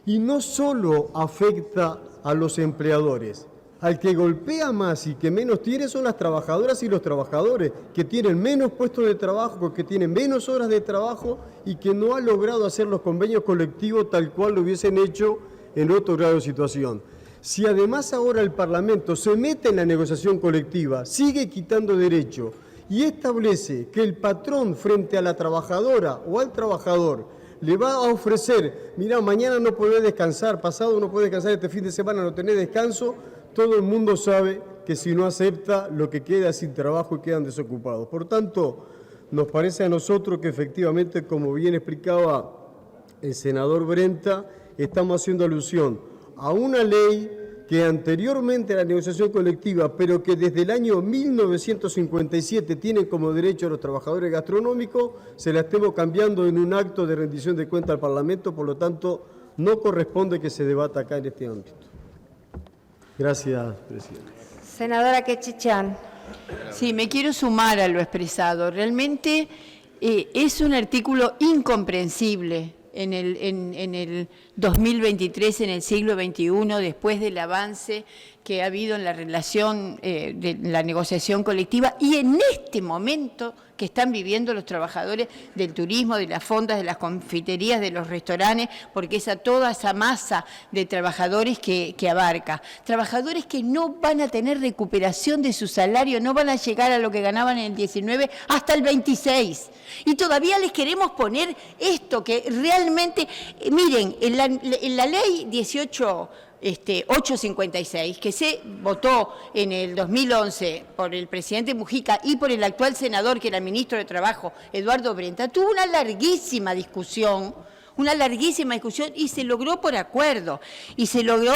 y no solo afecta a los empleadores. Al que golpea más y que menos tiene son las trabajadoras y los trabajadores, que tienen menos puestos de trabajo, que tienen menos horas de trabajo y que no han logrado hacer los convenios colectivos tal cual lo hubiesen hecho en otro grado de situación. Si además ahora el Parlamento se mete en la negociación colectiva, sigue quitando derechos y establece que el patrón frente a la trabajadora o al trabajador le va a ofrecer, mirá, mañana no podés descansar, pasado no podés descansar, este fin de semana no tenés descanso, todo el mundo sabe que si no acepta, lo que queda sin trabajo y quedan desocupados. Por tanto, nos parece a nosotros que efectivamente, como bien explicaba el senador Brenta, estamos haciendo alusión a una ley que anteriormente a la negociación colectiva, pero que desde el año 1957 tiene como derecho a los trabajadores gastronómicos, se la estemos cambiando en un acto de rendición de cuenta al Parlamento, por lo tanto, no corresponde que se debata acá en este ámbito. Gracias, presidente. Senadora Quechichán. Sí, me quiero sumar a lo expresado. Realmente es un artículo incomprensible en el 2023, en el siglo XXI, después del avance que ha habido en la relación de la negociación colectiva y en este momento que están viviendo los trabajadores del turismo, de las fondas, de las confiterías, de los restaurantes, porque es a toda esa masa de trabajadores que abarca. Trabajadores que no van a tener recuperación de su salario, no van a llegar a lo que ganaban en el 19 hasta el 26. Y todavía les queremos poner esto que realmente, miren, en la ley 856, que se votó en el 2011 por el presidente Mujica y por el actual senador, que era ministro de Trabajo, Eduardo Brenta, tuvo una larguísima discusión y se logró por acuerdo. Y se logró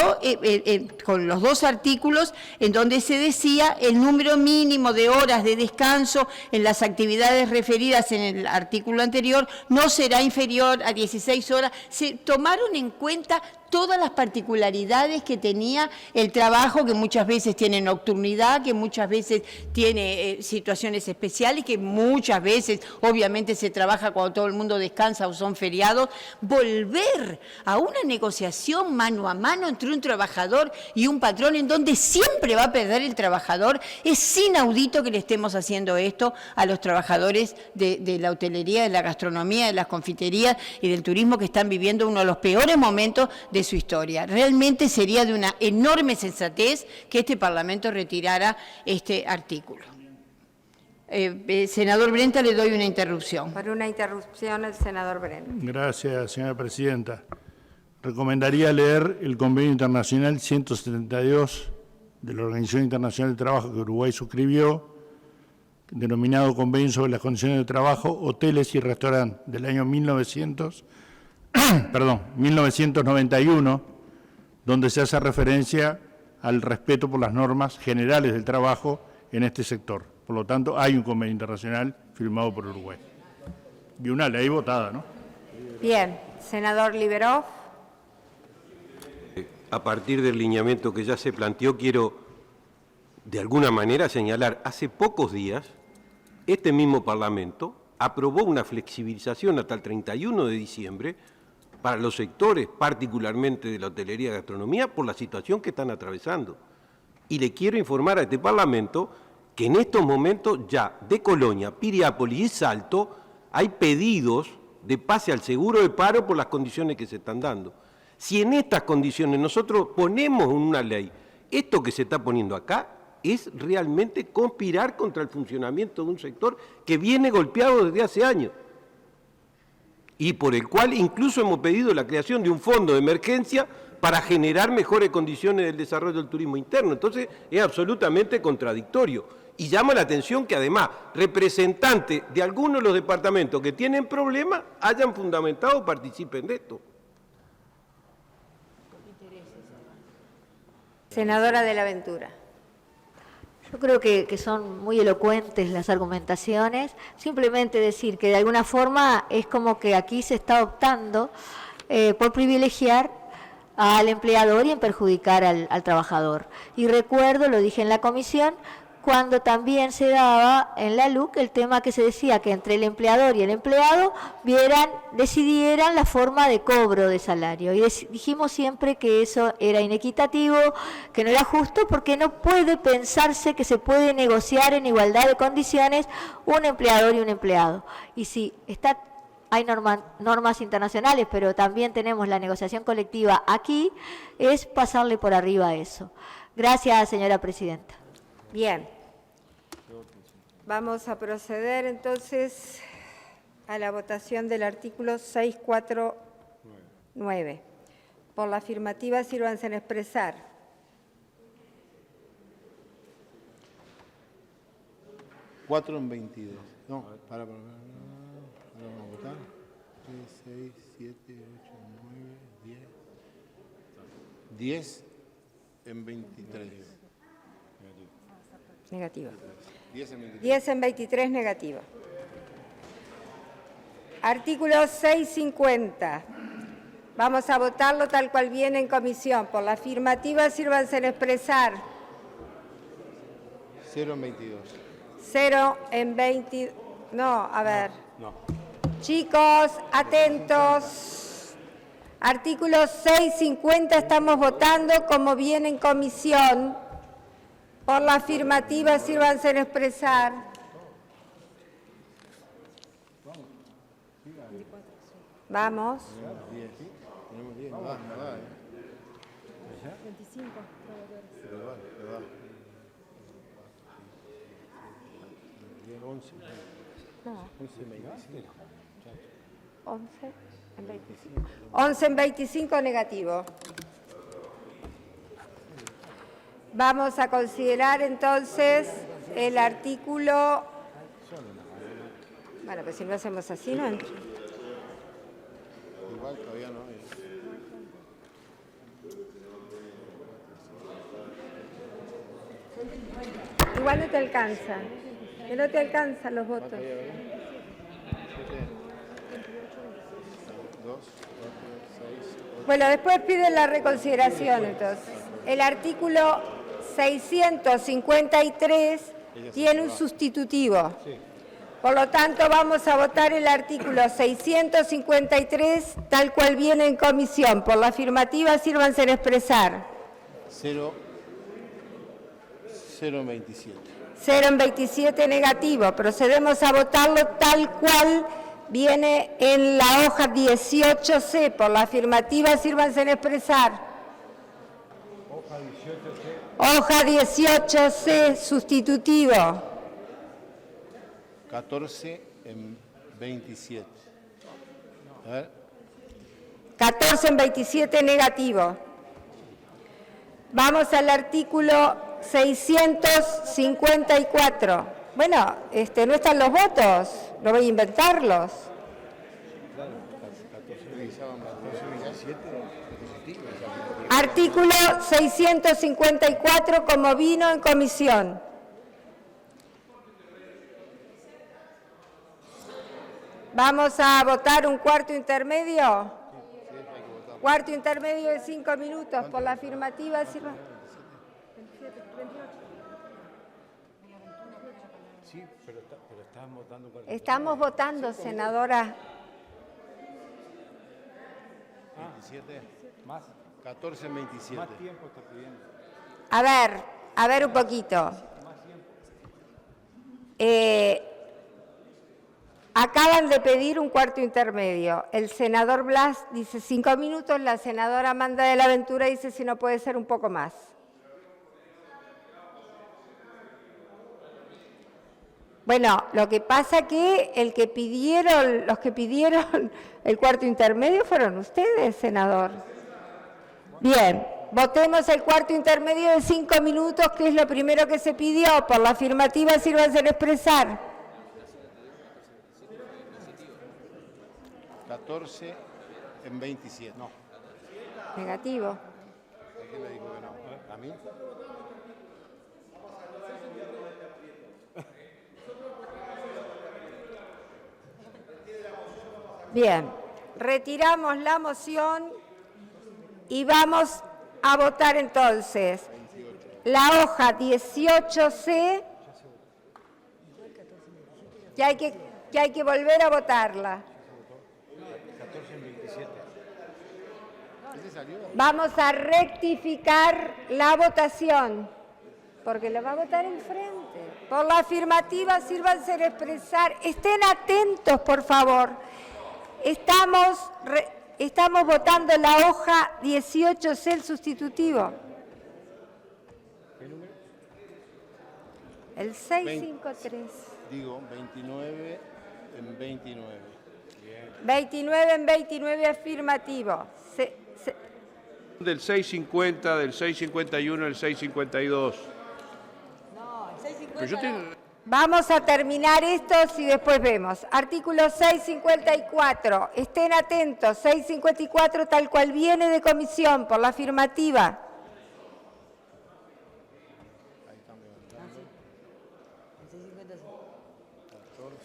con los dos artículos en donde se decía el número mínimo de horas de descanso en las actividades referidas en el artículo anterior no será inferior a 16 horas. Se tomaron en cuenta todas las particularidades que tenía el trabajo, que muchas veces tiene nocturnidad, que muchas veces tiene situaciones especiales, que muchas veces obviamente se trabaja cuando todo el mundo descansa o son feriados. Volver a una negociación mano a mano entre un trabajador y un patrón, en donde siempre va a perder el trabajador, es inaudito que le estemos haciendo esto a los trabajadores de la hotelería, de la gastronomía, de las confiterías y del turismo, que están viviendo uno de los peores momentos de su historia. Realmente sería de una enorme sensatez que este Parlamento retirara este artículo. Senador Brenta, le doy una interrupción. Por una interrupción, el senador Brenta. Gracias, señora presidenta. Recomendaría leer el convenio internacional 172 de la Organización Internacional del Trabajo que Uruguay suscribió, denominado Convenio sobre las Condiciones de Trabajo, Hoteles y Restaurantes, del año 1991, donde se hace referencia al respeto por las normas generales del trabajo en este sector. Por lo tanto, hay un convenio internacional firmado por Uruguay. Y una ley votada, ¿no? Bien, senador Liberov. A partir del lineamiento que ya se planteó, quiero de alguna manera señalar, hace pocos días, este mismo Parlamento aprobó una flexibilización hasta el 31 de diciembre para los sectores, particularmente de la hotelería y gastronomía, por la situación que están atravesando. Y le quiero informar a este Parlamento que en estos momentos ya de Colonia, Piriápolis y Salto hay pedidos de pase al seguro de paro por las condiciones que se están dando. Si en estas condiciones nosotros ponemos en una ley esto que se está poniendo acá, es realmente conspirar contra el funcionamiento de un sector que viene golpeado desde hace años y por el cual incluso hemos pedido la creación de un fondo de emergencia para generar mejores condiciones del desarrollo del turismo interno. Entonces es absolutamente contradictorio y llama la atención que además representantes de algunos de los departamentos que tienen problemas hayan fundamentado o participen de esto. Senadora de la Ventura. Yo creo que son muy elocuentes las argumentaciones. Simplemente decir que de alguna forma es como que aquí se está optando por privilegiar al empleador y en perjudicar al trabajador. Y recuerdo, lo dije en la comisión, cuando también se daba en la LUC el tema que se decía que entre el empleador y el empleado decidieran la forma de cobro de salario. Y dijimos siempre que eso era inequitativo, que no era justo, porque no puede pensarse que se puede negociar en igualdad de condiciones un empleador y un empleado. Y si hay normas internacionales, pero también tenemos la negociación colectiva aquí, es pasarle por arriba a eso. Gracias, señora presidenta. Bien. Vamos a proceder entonces a la votación del artículo 649. Por la afirmativa, sírvanse en expresar. Cuatro en 22. No, para. Vamos a votar. 3, 6, 7, 8, 9, 10. 10 en 23. Negativa. 10 en 23. 10 en 23, negativa. Artículo 650. Vamos a votarlo tal cual viene en comisión. Por la afirmativa, sírvanse en expresar. 0 en 22. 0 en 20. No, a ver. No. Chicos, atentos. Artículo 650 estamos votando como viene en comisión. Por la afirmativa, sírvanse en expresar. Vamos. Tenemos 10. 25. No. 11 en 25. 11 en 25 negativo. Vamos a considerar entonces el artículo... Bueno, pues si lo hacemos así, no entra. Igual todavía no. Igual no te alcanza. Que no te alcanzan los votos. Bueno, después piden la reconsideración, entonces. El artículo 653 tiene un sustitutivo. Por lo tanto, vamos a votar el artículo 653 tal cual viene en comisión. Por la afirmativa, sírvanse en expresar. 0,27. 0,27 negativo. Procedemos a votarlo tal cual viene en la hoja 18C. Por la afirmativa, sírvanse en expresar. Hoja 18C, sustitutivo. 14 en 27. A ver. 14 en 27 negativo. Vamos al artículo 654. Bueno, no están los votos, no voy a inventarlos. Artículo 654 como vino en comisión. Vamos a votar un cuarto intermedio. Cuarto intermedio de 5 minutos. Por la afirmativa, sirva. Sí, pero estamos votando. Estamos votando, senadora. 27. Más. 14 en 27. Más tiempo está pidiendo. A ver un poquito. Acaban de pedir un cuarto intermedio. El senador Blas dice 5 minutos, la senadora Amanda de la Ventura dice si no puede ser un poco más. Bueno, lo que pasa que los que pidieron el cuarto intermedio fueron ustedes, senador. Bien, votemos el cuarto intermedio de 5 minutos, que es lo primero que se pidió. Por la afirmativa, sírvanse en expresar. 14 en 27. No. Negativo. ¿A quién le digo que no? ¿A mí? Bien, retiramos la moción y vamos a votar entonces la hoja 18C, que hay que volver a votarla. Vamos a rectificar la votación, porque lo va a votar enfrente. Por la afirmativa, sírvanse a expresar. Estén atentos, por favor. Estamos votando la hoja 18C, el sustitutivo. El 653. Digo, 29 en 29. 29 en 29 afirmativo. Del 650, del 651, del 652. No, el 650. Pero yo tengo... Vamos a terminar estos y después vemos. Artículo 654. Estén atentos. 654 tal cual viene de comisión por la afirmativa. Ahí están levantando. 14,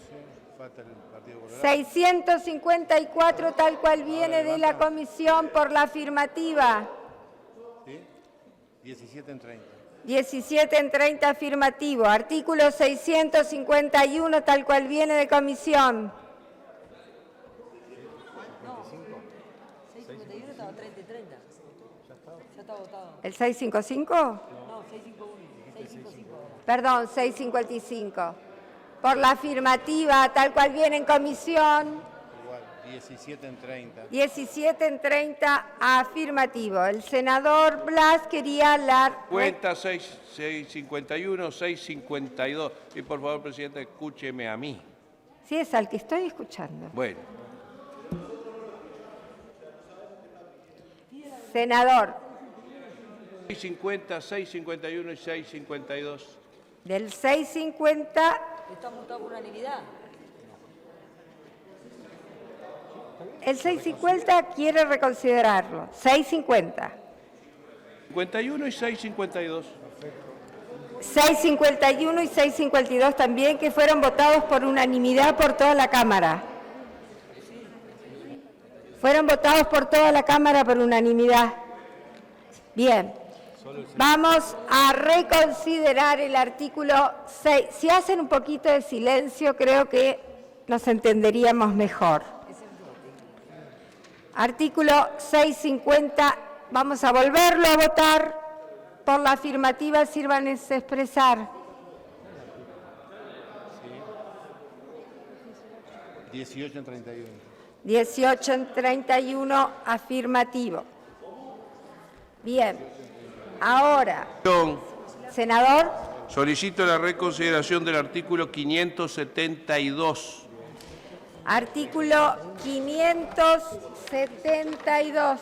falta el Partido Colorado. 654 tal cual viene de la comisión por la afirmativa. ¿Sí? 17 en 30. 17 en 30 afirmativo. Artículo 651 tal cual viene de comisión. 651 estaba 30 y 30. Ya está votado. ¿El 655? No, 651. 655. Perdón, 655. Por la afirmativa tal cual viene en comisión. Igual, 17 en 30. 17 en 30 afirmativo. El senador Blas quería la... Cuenta 651, 652. Y por favor, presidente, escúcheme a mí. Sí, es al que estoy escuchando. Bueno. Senador. 650, 651 y 652. Del 650... ¿Está votado por unanimidad? El 650 quiere reconsiderarlo. 650. 51 y 652. 651 y 652 también, que fueron votados por unanimidad por toda la Cámara. Fueron votados por toda la Cámara por unanimidad. Bien. Vamos a reconsiderar el artículo 6. Si hacen un poquito de silencio, creo que nos entenderíamos mejor. Artículo 650, vamos a volverlo a votar. Por la afirmativa, sírvanse a expresar. 18 en 31. 18 en 31, afirmativo. Bien. Ahora, senador. Solicito la reconsideración del artículo 572. Artículo 572.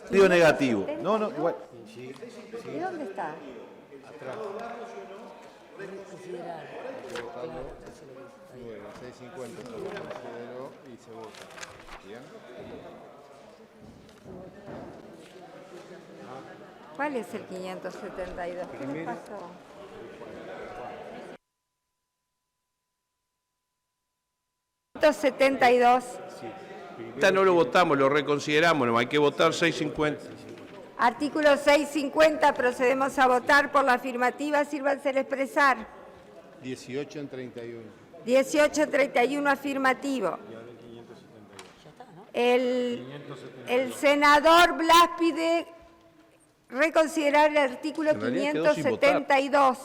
Sentido negativo. No, no, igual. ¿Y dónde está? Atrás. Bueno, 650 se consideró y se vota. ¿Bien? ¿Cuál es el 572? ¿Qué le pasó? Esta no lo votamos, lo reconsideramos, no hay que votar 650. Artículo 650, procedemos a votar por la afirmativa, sírvanse a expresar. 18 en 31. 18 en 31, afirmativo. El senador Blas pide reconsiderar el artículo 572.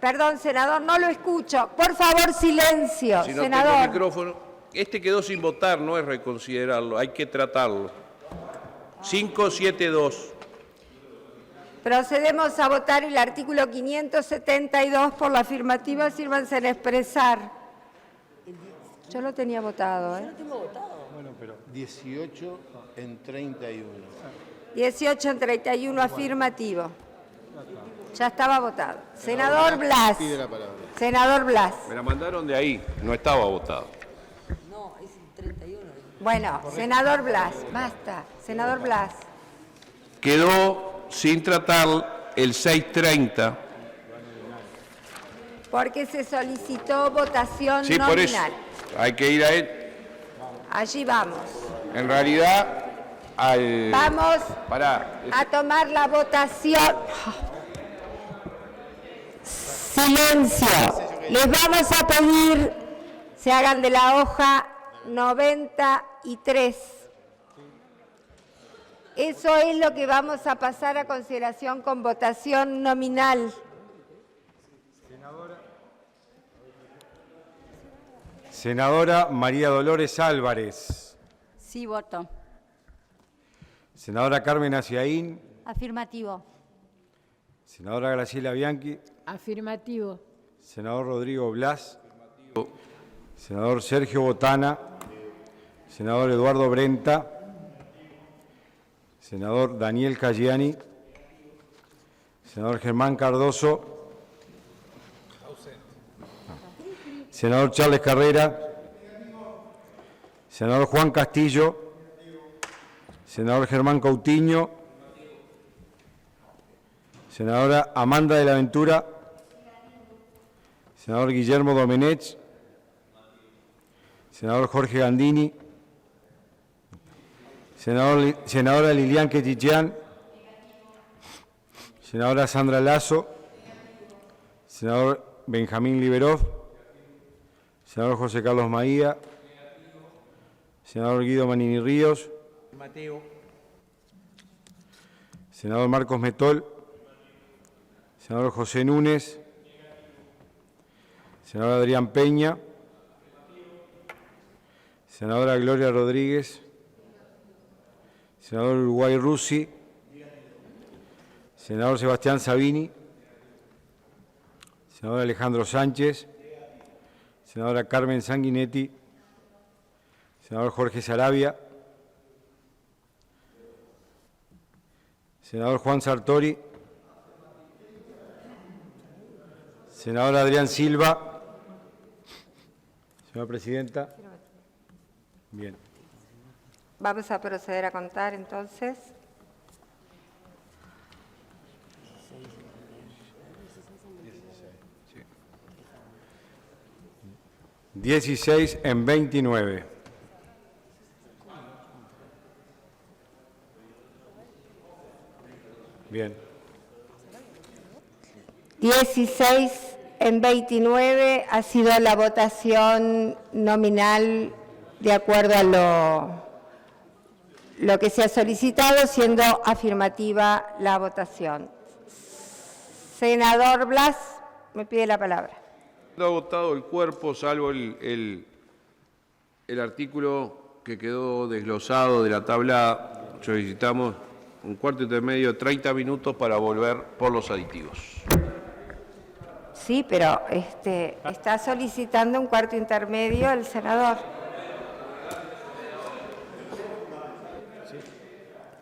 Perdón, senador, no lo escucho. Por favor, silencio, Si no senador. tengo micrófono, este quedó sin votar, no es reconsiderarlo, hay que tratarlo. 572. Procedemos a votar el artículo 572 por la afirmativa, sírvanse a expresar. Yo lo tenía votado, ¿eh? Bueno, pero 18 en 31. 18 en 31, afirmativo. Ya estaba votado. Senador Blas. Pide la palabra. Senador Blas. Me la mandaron de ahí, no estaba votado. No, es el 31. Bueno, senador Blas, basta. Senador Blas. Quedó sin tratar el 630. Porque se solicitó votación Sí, por eso. nominal. Hay que ir a él. Allí vamos. En realidad, al... Vamos Pará. a tomar la votación. Silencio. Les vamos a pedir se hagan de la hoja 93. Eso es lo que vamos a pasar a consideración con votación nominal. Senadora María Dolores Álvarez. Sí, voto. Senadora Carmen Aciaín. Afirmativo. Senadora Graciela Bianchi. Afirmativo. Senador Rodrigo Blas. Senador Sergio Botana. Senador Eduardo Brenta. Senador Daniel Caggiani. Senador Germán Cardoso. Senador Charles Carrera. Senador Juan Castillo. Senador Germán Coutinho. Senadora Amanda de la Ventura. Senador Guillermo Domenech. Senador Jorge Gandini. Senadora Lilian Quechichian. Senadora Sandra Lazo. Senador Benjamín Liberov. Senador José Carlos Maía. Senador Guido Manini Ríos. Mateo. Senador Marcos Metol. Senador José Núñez. Senador Adrián Peña. Senadora Gloria Rodríguez. Senador Uruguay Rusi. Senador Sebastián Sabini. Senador Alejandro Sánchez. Senadora Carmen Sanguinetti. Senador Jorge Sarabia. Senador Juan Sartori. Senador Adrián Silva. Señora Presidenta. Bien. Vamos a proceder a contar entonces. Sí. 16 en 29. Bien. 16 en 29 ha sido la votación nominal de acuerdo a lo que se ha solicitado, siendo afirmativa la votación. Senador Blas, me pide la palabra. Ha votado el cuerpo, salvo el artículo que quedó desglosado de la tabla. Solicitamos un cuarto intermedio, 30 minutos para volver por los aditivos. Sí, pero está solicitando un cuarto intermedio el senador.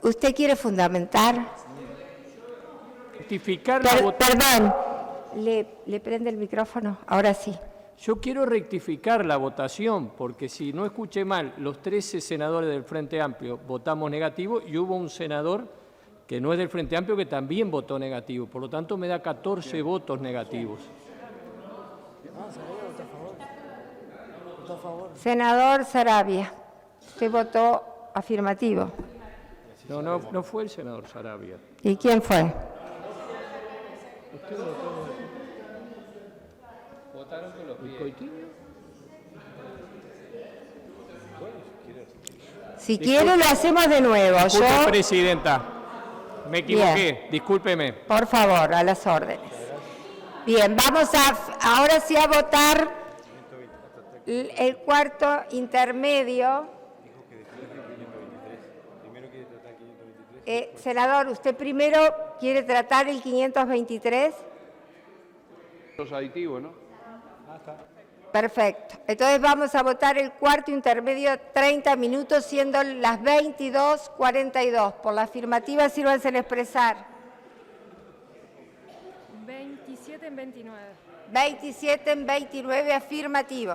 ¿Usted quiere fundamentar? Rectificar Perdón, ¿le prende el micrófono? Ahora sí. Yo quiero rectificar la votación, porque si no escuché mal, los 13 senadores del Frente Amplio votamos negativo y hubo un senador que no es del Frente Amplio que también votó negativo. Por lo tanto, me da 14 votos negativos. Senador Saravia, usted votó afirmativo. No fue el senador Saravia. ¿Y quién fue? ¿Usted votó? ¿Votaron con los pies? Si quiere, lo hacemos de nuevo. Disculpe, presidenta. Me equivoqué. Bien. Discúlpeme. Por favor, a las órdenes. Bien, vamos ahora sí a votar el cuarto intermedio. Senador, ¿usted primero quiere tratar el 523? Los aditivos, ¿no? Perfecto. Entonces vamos a votar el cuarto intermedio, 30 minutos, siendo las 22:42. Por la afirmativa, sírvanse en expresar. 27 en 29. 27 en 29, afirmativo.